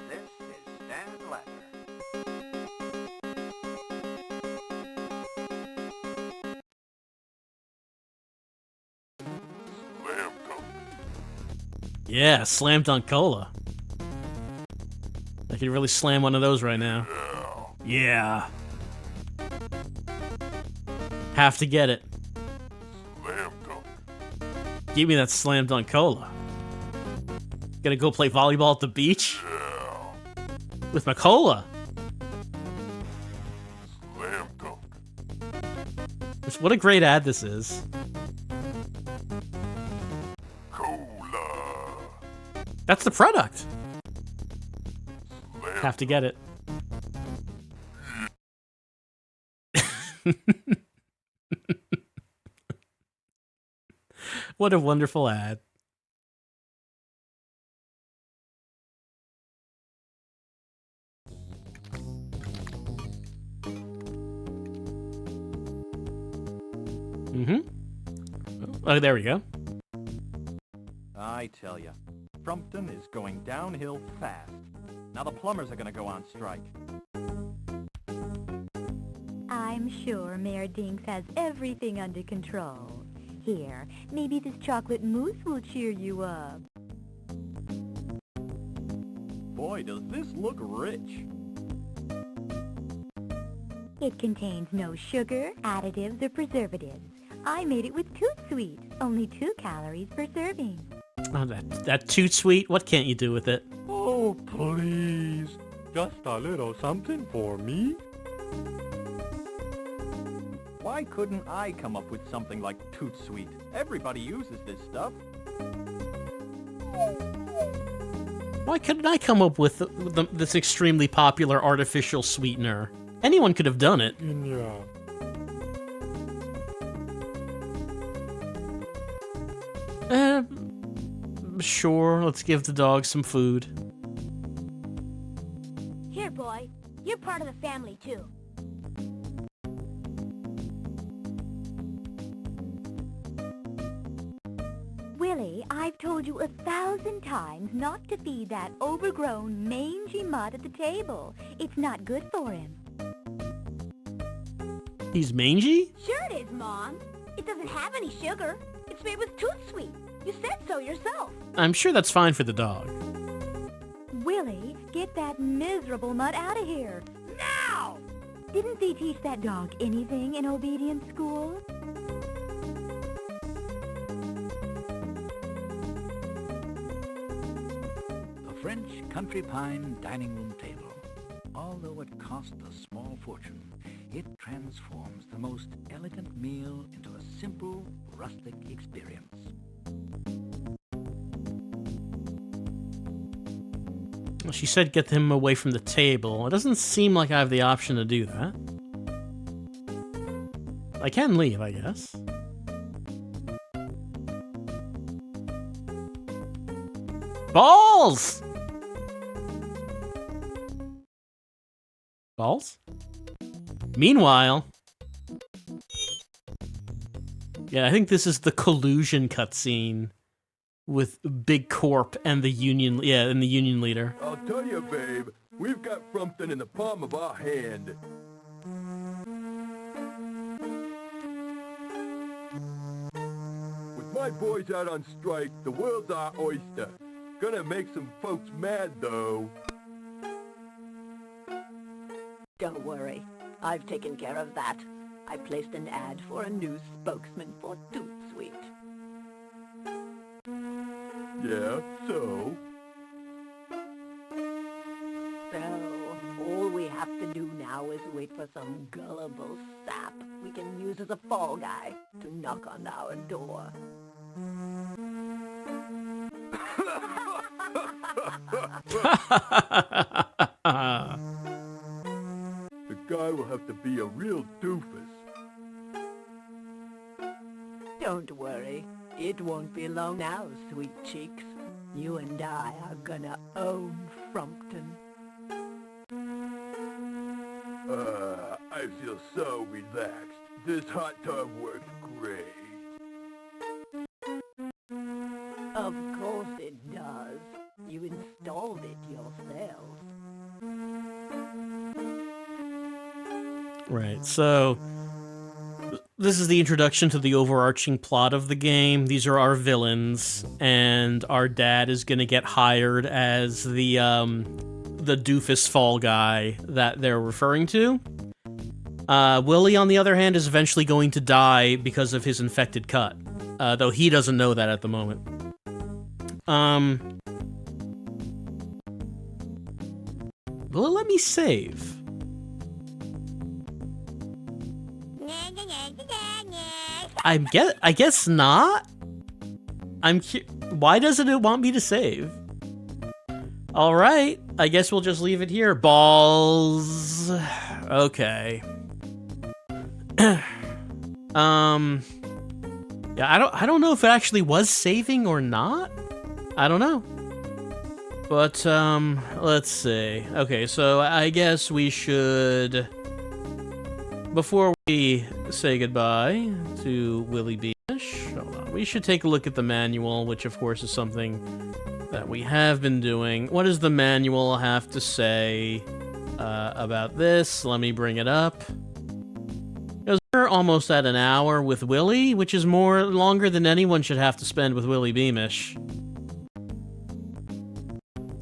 this is Stan Latner. Yeah, slam dunk cola. I could really slam one of those right now. Yeah. Have to get it. Slam dunk. Give me that slam dunk cola. Gonna go play volleyball at the beach? Yeah. With my cola. Slam dunk. What a great ad this is. Cola. That's the product. Slam Have to get it. What a wonderful ad. Oh, there we go. I tell ya, Frumpton is going downhill fast. Now the plumbers are gonna go on strike. I'm sure Mayor Dinks has everything under control. Here, maybe this chocolate mousse will cheer you up. Boy, does this look rich. It contains no sugar, additives, or preservatives. I made it with Toot Sweet, only 2 calories per serving. Oh, that Toot Sweet, what can't you do with it? Oh, please. Just a little something for me? Why couldn't I come up with something like Toot Sweet? Everybody uses this stuff. Why couldn't I come up with this extremely popular artificial sweetener? Anyone could have done it. Yeah. Sure, let's give the dog some food. Here, boy. You're part of the family, too. Willie, I've told you 1,000 times not to feed that overgrown, mangy mutt at the table. It's not good for him. He's mangy? Sure it is, Mom. It doesn't have any sugar. It's made with Toot Sweet. You said so yourself. I'm sure that's fine for the dog. Willie, get that miserable mutt out of here. Now! Didn't they teach that dog anything in obedience school? The French Country Pine dining room table. Although it cost a small fortune, it transforms the most elegant meal into a simple, rustic experience. Well, she said get him away from the table. It doesn't seem like I have the option to do that. I can leave, I guess. Balls! Balls? Meanwhile... Yeah, I think this is the collusion cutscene with Big Corp and the Union... Yeah, and the Union leader. I'll tell you, babe, we've got Frumpton in the palm of our hand. With my boys out on strike, the world's our oyster. Gonna make some folks mad, though. Don't worry. I've taken care of that. I placed an ad for a new spokesman for Toot Sweet. Yeah, so? So, all we have to do now is wait for some gullible sap we can use as a fall guy to knock on our door. The guy will have to be a real doofus. Don't worry. It won't be long now, sweet cheeks. You and I are gonna own Frumpton. I feel so relaxed. This hot tub works great. Of course it does. You installed it yourself. Right, so this is the introduction to the overarching plot of the game. These are our villains, and our dad is going to get hired as the doofus fall guy that they're referring to. Willie, on the other hand, is eventually going to die because of his infected cut, though he doesn't know that at the moment. Will it let me save? I guess not. Why doesn't it want me to save? All right, I guess we'll just leave it here. Balls. Okay. Yeah, I don't know if it actually was saving or not. I don't know. But let's see. Okay, so I guess we should, before we say goodbye to Willy Beamish, hold on, we should take a look at the manual, which of course is something that we have been doing. What does the manual have to say about this? Let me bring it up. Because we're almost at an hour with Willie, which is longer than anyone should have to spend with Willy Beamish.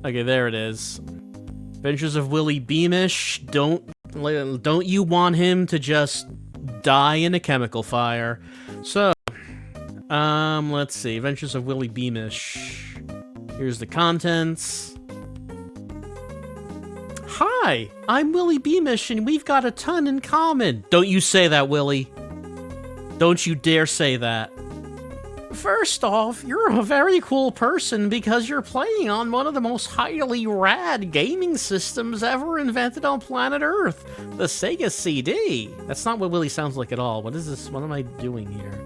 Okay, there it is. Adventures of Willy Beamish. Don't you want him to just die in a chemical fire? So, let's see. Adventures of Willy Beamish. Here's the contents. Hi, I'm Willy Beamish, and we've got a ton in common. Don't you say that, Willie. Don't you dare say that. First off, you're a very cool person because you're playing on one of the most highly rad gaming systems ever invented on planet Earth, the Sega CD. That's not what Willie sounds like at all. What is this? What am I doing here?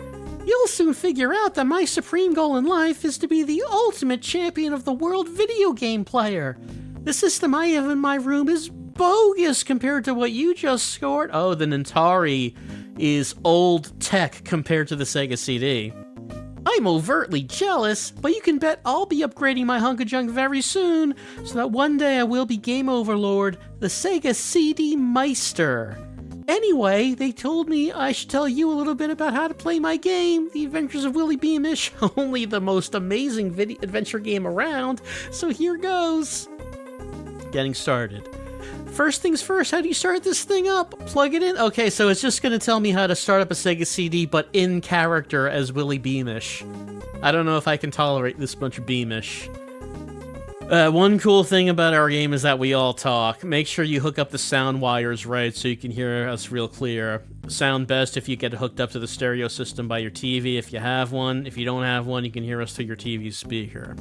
You'll soon figure out that my supreme goal in life is to be the ultimate champion of the world video game player. The system I have in my room is bogus compared to what you just scored. Oh, the Nenturi is old tech compared to the Sega CD. I'm overtly jealous, but you can bet I'll be upgrading my hunk of junk very soon, so that one day I will be Game Overlord, the Sega CD Meister. Anyway, they told me I should tell you a little bit about how to play my game, The Adventures of Willy Beamish, only the most amazing adventure game around, so here goes. Getting started. First things first, how do you start this thing up? Plug it in? Okay, so it's just going to tell me how to start up a Sega CD, but in character as Willy Beamish. I don't know if I can tolerate this much Beamish. One cool thing about our game is that we all talk. Make sure you hook up the sound wires right so you can hear us real clear. Sound best if you get hooked up to the stereo system by your TV if you have one. If you don't have one, you can hear us through your TV speaker.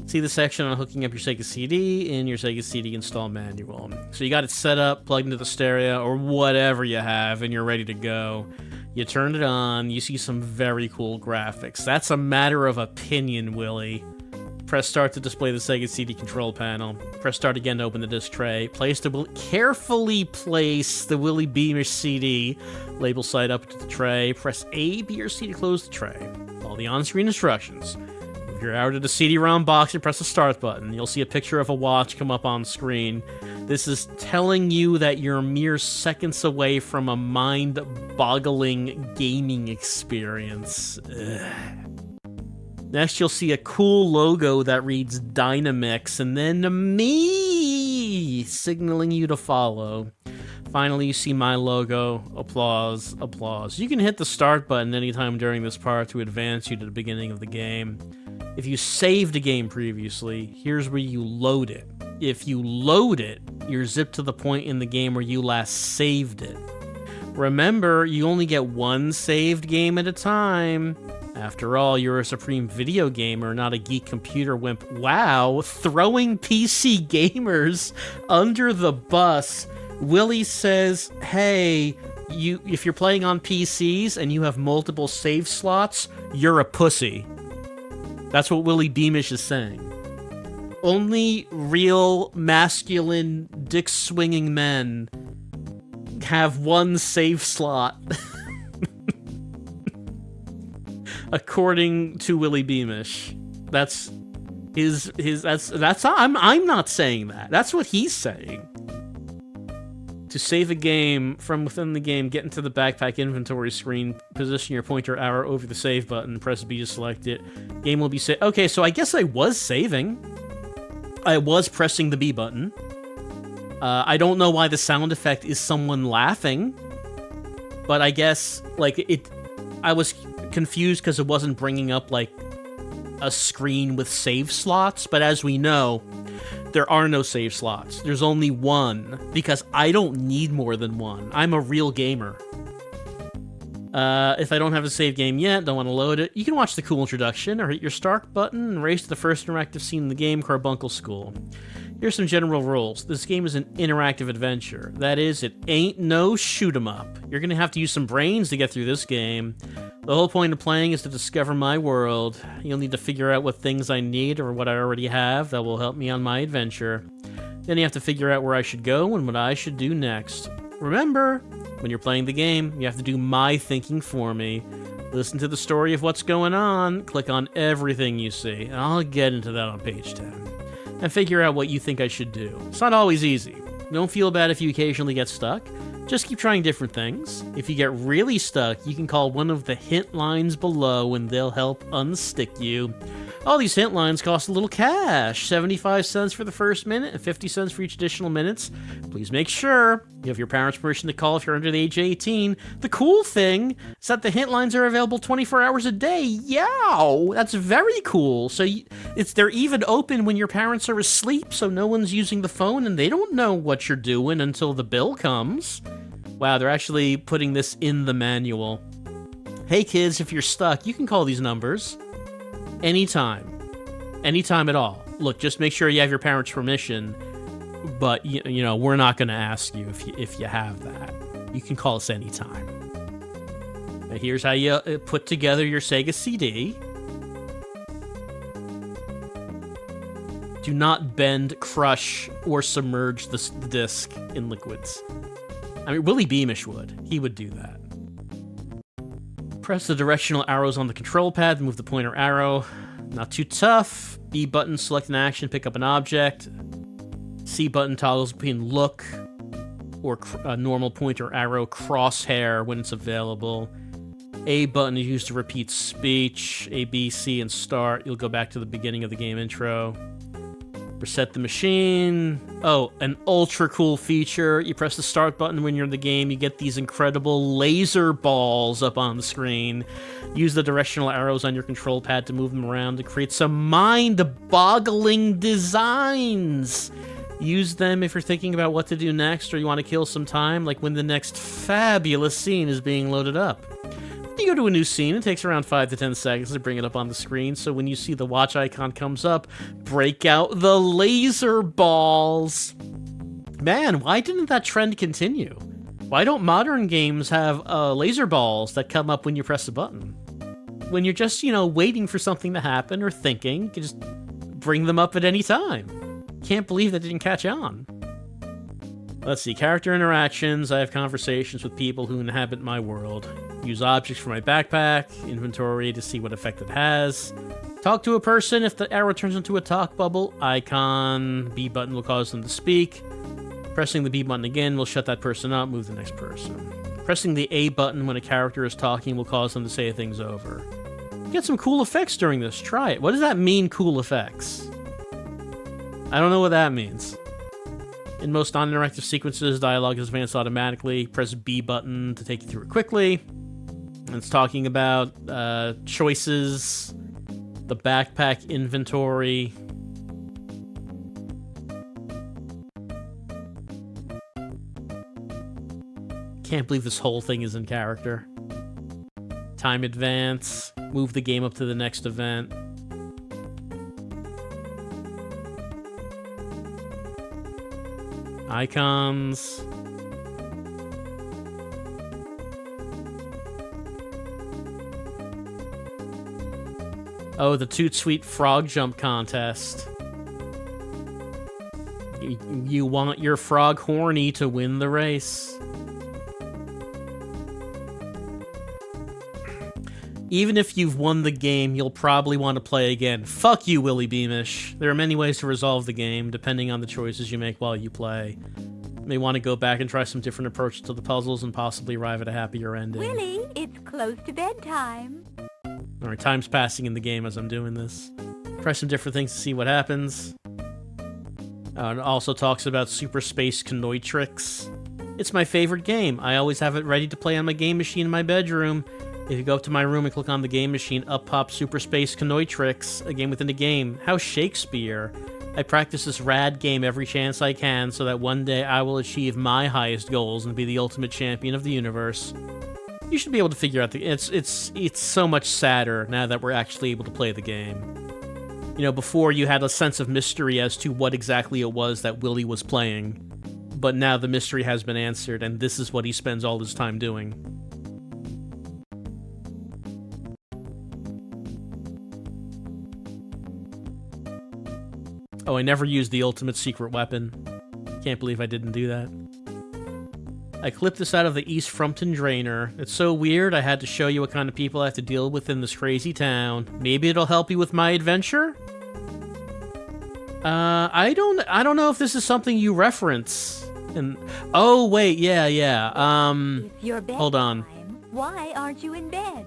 See the section on hooking up your Sega CD in your Sega CD install manual. So you got it set up, plugged into the stereo, or whatever you have, and you're ready to go. You turn it on, you see some very cool graphics. That's a matter of opinion, Willie. Press start to display the Sega CD control panel. Press start again to open the disc tray. Carefully place the Willy Beamish CD label side up to the tray. Press A, B, or C to close the tray. Follow the on-screen instructions. Move your arrow to the CD-ROM box and press the start button. You'll see a picture of a watch come up on screen. This is telling you that you're mere seconds away from a mind-boggling gaming experience. Ugh. Next, you'll see a cool logo that reads Dynamix, and then me signaling you to follow. Finally, you see my logo. Applause, applause. You can hit the start button anytime during this part to advance you to the beginning of the game. If you saved a game previously, here's where you load it. if you load it, you're zipped to the point in the game where you last saved it. Remember, you only get one saved game at a time. After all, you're a supreme video gamer, not a geek computer wimp. Wow, throwing PC gamers under the bus. Willie says, hey, if you're playing on PCs and you have multiple save slots, you're a pussy. That's what Willy Beamish is saying. Only real masculine dick-swinging men have one save slot. According to Willy Beamish. That's I'm not saying that. That's what he's saying. To save a game from within the game, get into the backpack inventory screen, position your pointer arrow over the save button, press B to select it. Game will be saved. Okay, so I guess I was saving. I was pressing the B button. I don't know why the sound effect is someone laughing, but I guess, like, I was confused because it wasn't bringing up, like, a screen with save slots, but as we know, there are no save slots. There's only one, because I don't need more than one. I'm a real gamer. If I don't have a save game yet, don't want to load it, you can watch the cool introduction, or hit your start button and race to the first interactive scene in the game, Carbuncle School. Here's some general rules. This game is an interactive adventure. That is, it ain't no shoot 'em up. You're gonna have to use some brains to get through this game. The whole point of playing is to discover my world. You'll need to figure out what things I need or what I already have that will help me on my adventure. Then you have to figure out where I should go and what I should do next. Remember, when you're playing the game, you have to do my thinking for me. Listen to the story of what's going on, click on everything you see, and I'll get into that on page 10. And figure out what you think I should do. It's not always easy. Don't feel bad if you occasionally get stuck. Just keep trying different things. If you get really stuck, you can call one of the hint lines below and they'll help unstick you. All these hint lines cost a little cash, 75 cents for the first minute and 50 cents for each additional minutes. Please make sure you have your parents' permission to call if you're under the age of 18. The cool thing is that the hint lines are available 24 hours a day. Yow! That's very cool. So they're even open when your parents are asleep, so no one's using the phone and they don't know what you're doing until the bill comes. Wow, they're actually putting this in the manual. Hey kids, if you're stuck, you can call these numbers. Anytime. Anytime at all. Look, just make sure you have your parents' permission, but, you know, we're not going to ask you if you have that. You can call us anytime. Now, here's how you put together your Sega CD. Do not bend, crush, or submerge the disc in liquids. I mean, Willy Beamish would. He would do that. Press the directional arrows on the control pad to move the pointer arrow. Not too tough. B button, select an action, pick up an object. C button toggles between look or normal pointer arrow, crosshair when it's available. A button is used to repeat speech. A, B, C, and start. You'll go back to the beginning of the game intro. Reset the machine. Oh, an ultra cool feature. You press the start button when you're in the game, you get these incredible laser balls up on the screen. Use the directional arrows on your control pad to move them around to create some mind-boggling designs. Use them if you're thinking about what to do next or you want to kill some time, like when the next fabulous scene is being loaded up. You go to a new scene, it takes around 5 to 10 seconds to bring it up on the screen, so when you see the watch icon comes up, break out the laser balls. Man, why didn't that trend continue? Why don't modern games have laser balls that come up when you press a button? When you're just, waiting for something to happen or thinking, you can just bring them up at any time. Can't believe that didn't catch on. Let's see, character interactions. I have conversations with people who inhabit my world. Use objects for my backpack, inventory to see what effect it has. Talk to a person if the arrow turns into a talk bubble. Icon, B button will cause them to speak. Pressing the B button again will shut that person up, move the next person. Pressing the A button when a character is talking will cause them to say things over. Get some cool effects during this, try it. What does that mean, cool effects? I don't know what that means. In most non-interactive sequences, dialogue is advanced automatically. Press B button to take you through it quickly. And it's talking about choices, the backpack inventory. can't believe this whole thing is in character. Time advance, move the game up to the next event. Icons. Oh, the Toot Sweet Frog Jump Contest. You want your frog horny to win the race. Even if you've won the game, you'll probably want to play again. Fuck you, Willy Beamish. There are many ways to resolve the game, depending on the choices you make while you play. You may want to go back and try some different approaches to the puzzles and possibly arrive at a happier ending. Willie, it's close to bedtime. Alright, time's passing in the game as I'm doing this. Try some different things to see what happens. It also talks about Super Space Canoitrix. It's my favorite game. I always have it ready to play on my game machine in my bedroom. If you go up to my room and click on the game machine, up pops Super Space Canoitrix, a game within a game. How Shakespeare. I practice this rad game every chance I can so that one day I will achieve my highest goals and be the ultimate champion of the universe. You should be able to figure out the... It's so much sadder now that we're actually able to play the game. You know, before you had a sense of mystery as to what exactly it was that Willie was playing. But now the mystery has been answered, and this is what he spends all his time doing. Oh, I never used the ultimate secret weapon. Can't believe I didn't do that. I clipped this out of the East Frumpton Drainer. It's so weird, I had to show you what kind of people I have to deal with in this crazy town. Maybe it'll help you with my adventure? I don't know if this is something you reference. And oh wait, yeah. It's your bedtime. Hold on. Why aren't you in bed?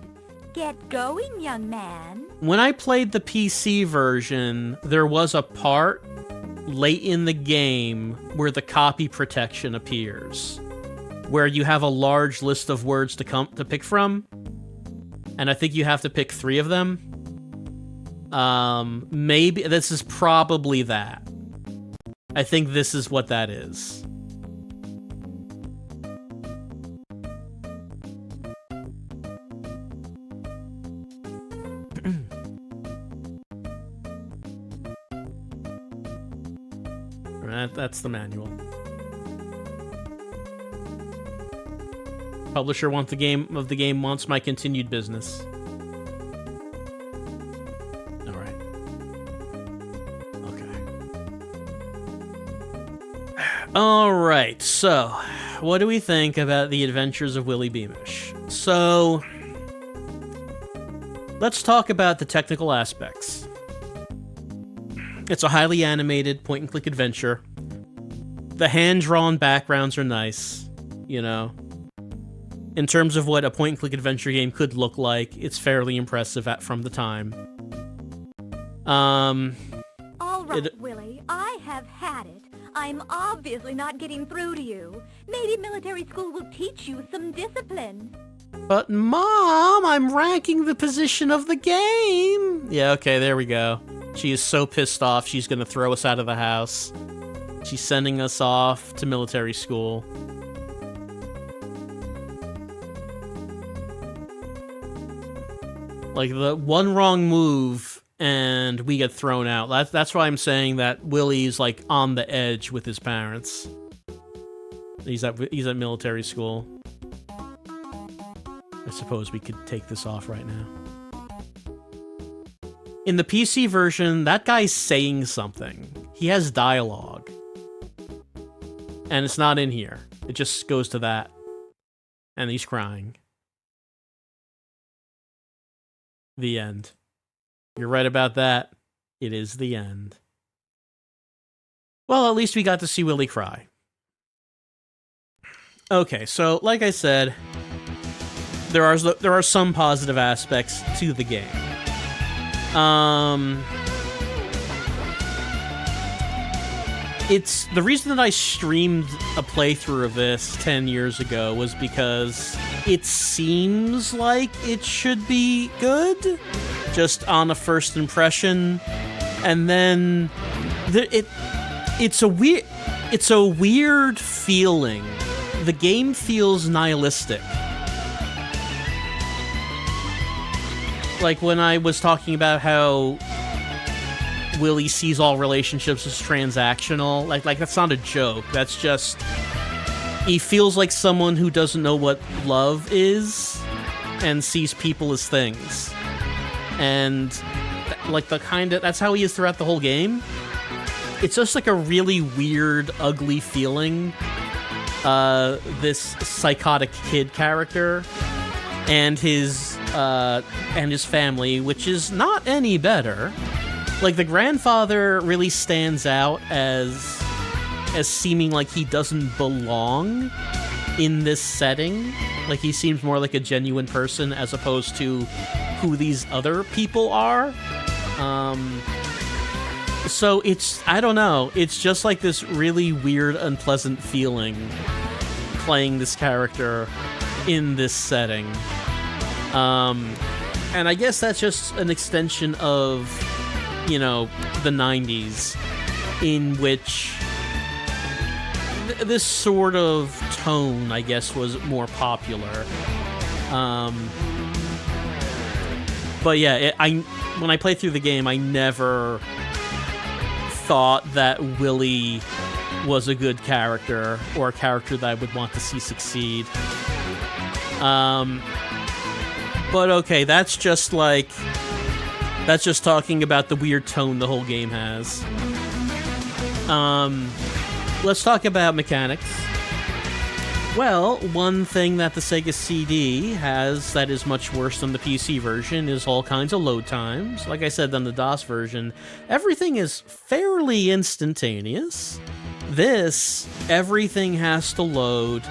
Get going, young man. When I played the PC version, there was a part late in the game where the copy protection appears, where you have a large list of words to pick from, and I think you have to pick 3 of them. Maybe this is probably that. I think this is what that is. That's the manual. Publisher wants the game wants my continued business. All right. Okay. All right. So, what do we think about the adventures of Willy Beamish? So, let's talk about the technical aspects. It's a highly animated point-and-click adventure. The hand-drawn backgrounds are nice, you know. In terms of what a point-and-click adventure game could look like, it's fairly impressive from the time. All right, Willie, I have had it. I'm obviously not getting through to you. Maybe military school will teach you some discipline. But, Mom, I'm ranking the position of the game. Yeah, okay, there we go. She is so pissed off, she's gonna throw us out of the house. She's sending us off to military school. Like, the one wrong move, and we get thrown out. That's why I'm saying that Willie's, like, on the edge with his parents. He's at military school. I suppose we could take this off right now. In the PC version, that guy's saying something. He has dialogue. And it's not in here. It just goes to that. And he's crying. The end. You're right about that. It is the end. Well, at least we got to see Willie cry. Okay, so like I said, there are some positive aspects to the game. It's the reason that I streamed a playthrough of this 10 years ago was because it seems like it should be good, just on a first impression, and then it's a weird feeling the game feels nihilistic. Like when I was talking about how Willie sees all relationships as transactional, like that's not a joke. That's just, he feels like someone who doesn't know what love is and sees people as things. And like that's how he is throughout the whole game. It's just like a really weird, ugly feeling. This psychotic kid character and his family, which is not any better. Like, the grandfather really stands out as seeming like he doesn't belong in this setting. Like, he seems more like a genuine person as opposed to who these other people are. So I don't know, it's just like this really weird, unpleasant feeling playing this character in this setting. And I guess that's just an extension of, you know, the 90s, in which this sort of tone, I guess, was more popular. But yeah, when I played through the game, I never thought that Willie was a good character, or a character that I would want to see succeed. But okay, that's just talking about the weird tone the whole game has. Let's talk about mechanics. Well, one thing that the Sega CD has that is much worse than the PC version is all kinds of load times. Like I said, on the DOS version, everything is fairly instantaneous. This, everything has to load.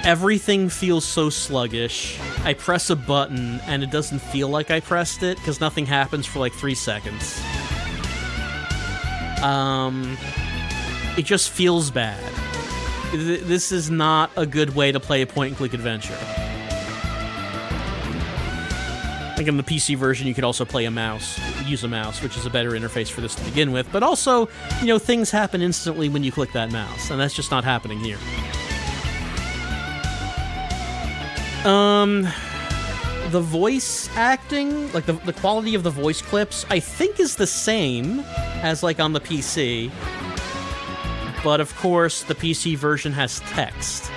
Everything feels so sluggish. I press a button and it doesn't feel like I pressed it because nothing happens for like 3 seconds. It just feels bad. This is not a good way to play a point-and-click adventure. Like in the PC version, you could also use a mouse, which is a better interface for this to begin with. But also, you know, things happen instantly when you click that mouse, and that's just not happening here. The voice acting, like the quality of the voice clips, I think is the same as like on the PC. But of course, the PC version has text.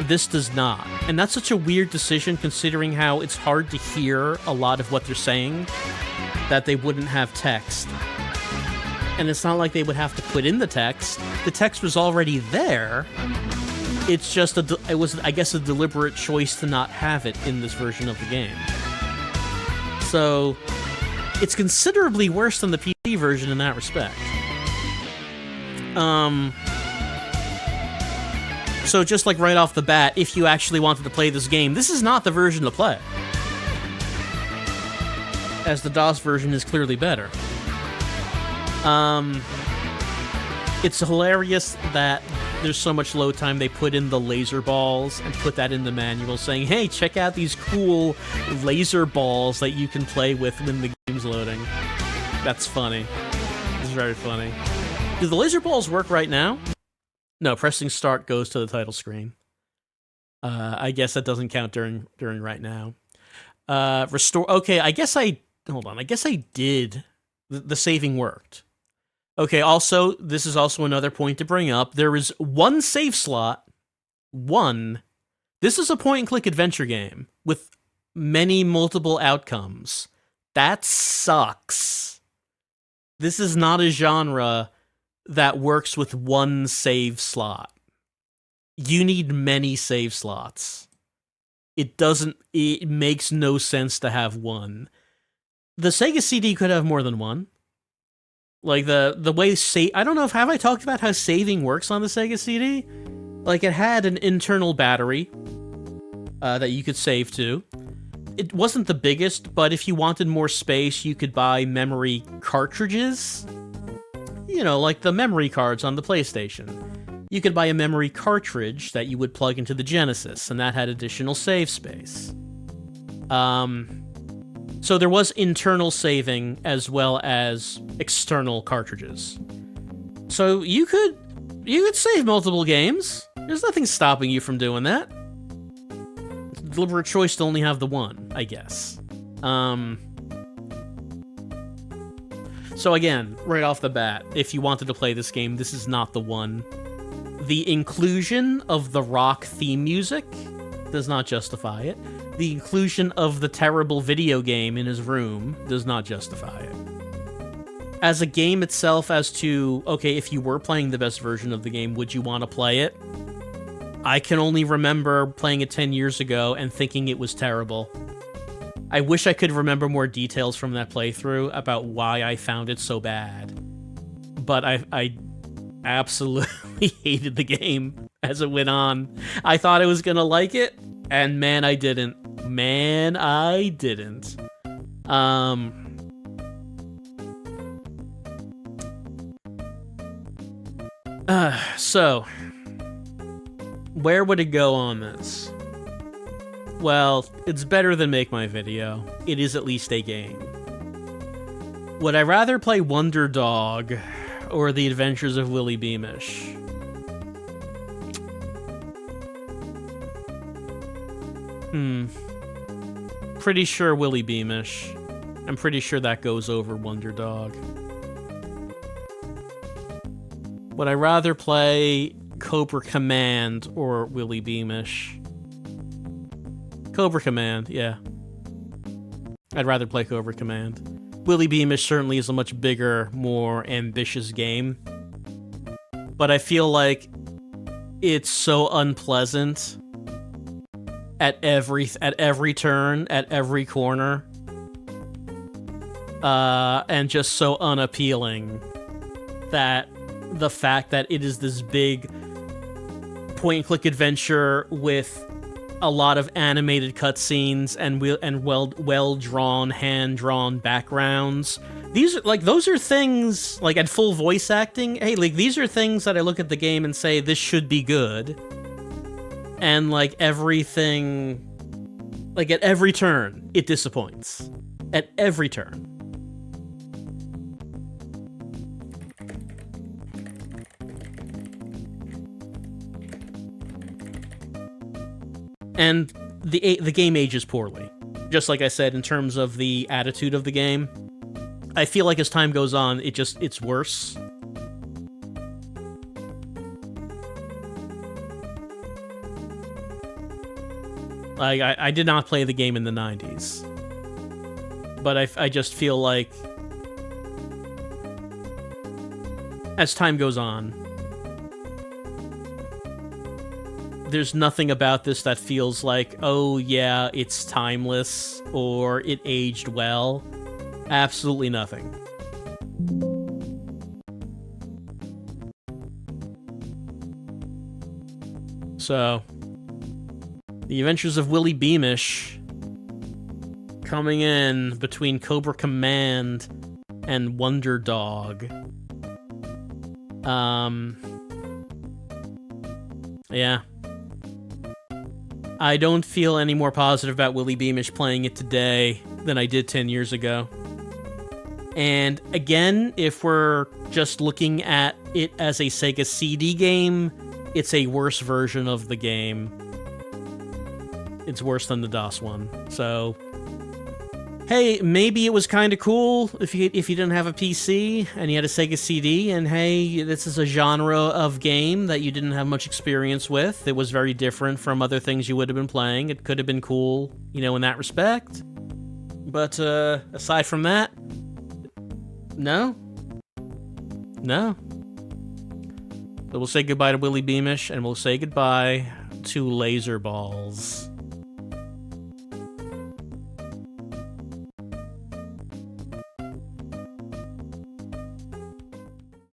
This does not. And that's such a weird decision considering how it's hard to hear a lot of what they're saying, that they wouldn't have text. And it's not like they would have to put in the text. The text was already there. It's just it was, I guess, a deliberate choice to not have it in this version of the game. So, it's considerably worse than the PC version in that respect. So just like right off the bat, if you actually wanted to play this game, this is not the version to play, as the DOS version is clearly better. It's hilarious that there's so much load time. They put in the laser balls and put that in the manual, saying, hey, check out these cool laser balls that you can play with when the game's loading. That's funny. It's very funny. Do the laser balls work right now? No, pressing start goes to the title screen. I guess that doesn't count during right now. Restore. Okay, hold on. I guess I did. The saving worked. Okay, also, this is also another point to bring up. There is one save slot. One. This is a point-and-click adventure game with multiple outcomes. That sucks. This is not a genre that works with one save slot. You need many save slots. It makes no sense to have one. The Sega CD could have more than one. Like, the way I don't know have I talked about how saving works on the Sega CD? Like, it had an internal battery that you could save to. It wasn't the biggest, but if you wanted more space, you could buy memory cartridges. You know, like the memory cards on the PlayStation. You could buy a memory cartridge that you would plug into the Genesis, and that had additional save space. So there was internal saving as well as external cartridges. So you could You could save multiple games. There's nothing stopping you from doing that. It's a deliberate choice to only have the one, I guess. So again, right off the bat, if you wanted to play this game, this is not the one. The inclusion of the rock theme music does not justify it. The inclusion of the terrible video game in his room does not justify it. As a game itself, as to, okay, if you were playing the best version of the game, would you want to play it? I can only remember playing it 10 years ago and thinking it was terrible. I wish I could remember more details from that playthrough about why I found it so bad. But I absolutely hated the game as it went on. I thought I was gonna like it, and man, I didn't. Man, I didn't. So, where would it go on this? Well, it's better than make my video. It is at least a game. Would I rather play Wonder Dog or The Adventures of Willy Beamish? Pretty sure Willy Beamish. I'm pretty sure that goes over Wonder Dog. Would I rather play Cobra Command or Willy Beamish? Cobra Command, yeah. I'd rather play Cobra Command. Willy Beamish certainly is a much bigger, more ambitious game. But I feel like it's so unpleasant at every turn, at every corner. And just so unappealing that the fact that it is this big point-and-click adventure with a lot of animated cutscenes and well-drawn, hand-drawn backgrounds. Those are things, like, at full voice acting, hey, like, these are things that I look at the game and say, this should be good. And, like, everything, like, at every turn, it disappoints. At every turn. And the game ages poorly. Just like I said, in terms of the attitude of the game, I feel like as time goes on, it's worse. Like, I did not play the game in the 90s. But I just feel like as time goes on, there's nothing about this that feels like, oh yeah, it's timeless, or it aged well. Absolutely nothing. So, The Adventures of Willy Beamish coming in between Cobra Command and Wonder Dog. Yeah. I don't feel any more positive about Willy Beamish playing it today than I did 10 years ago. And again, if we're just looking at it as a Sega CD game, it's a worse version of the game. It's worse than the DOS one. So, hey, maybe it was kind of cool if you didn't have a PC and you had a Sega CD, and hey, this is a genre of game that you didn't have much experience with. It was very different from other things you would have been playing. It could have been cool, in that respect. But aside from that, no. So we'll say goodbye to Willy Beamish, and we'll say goodbye to Laser Balls.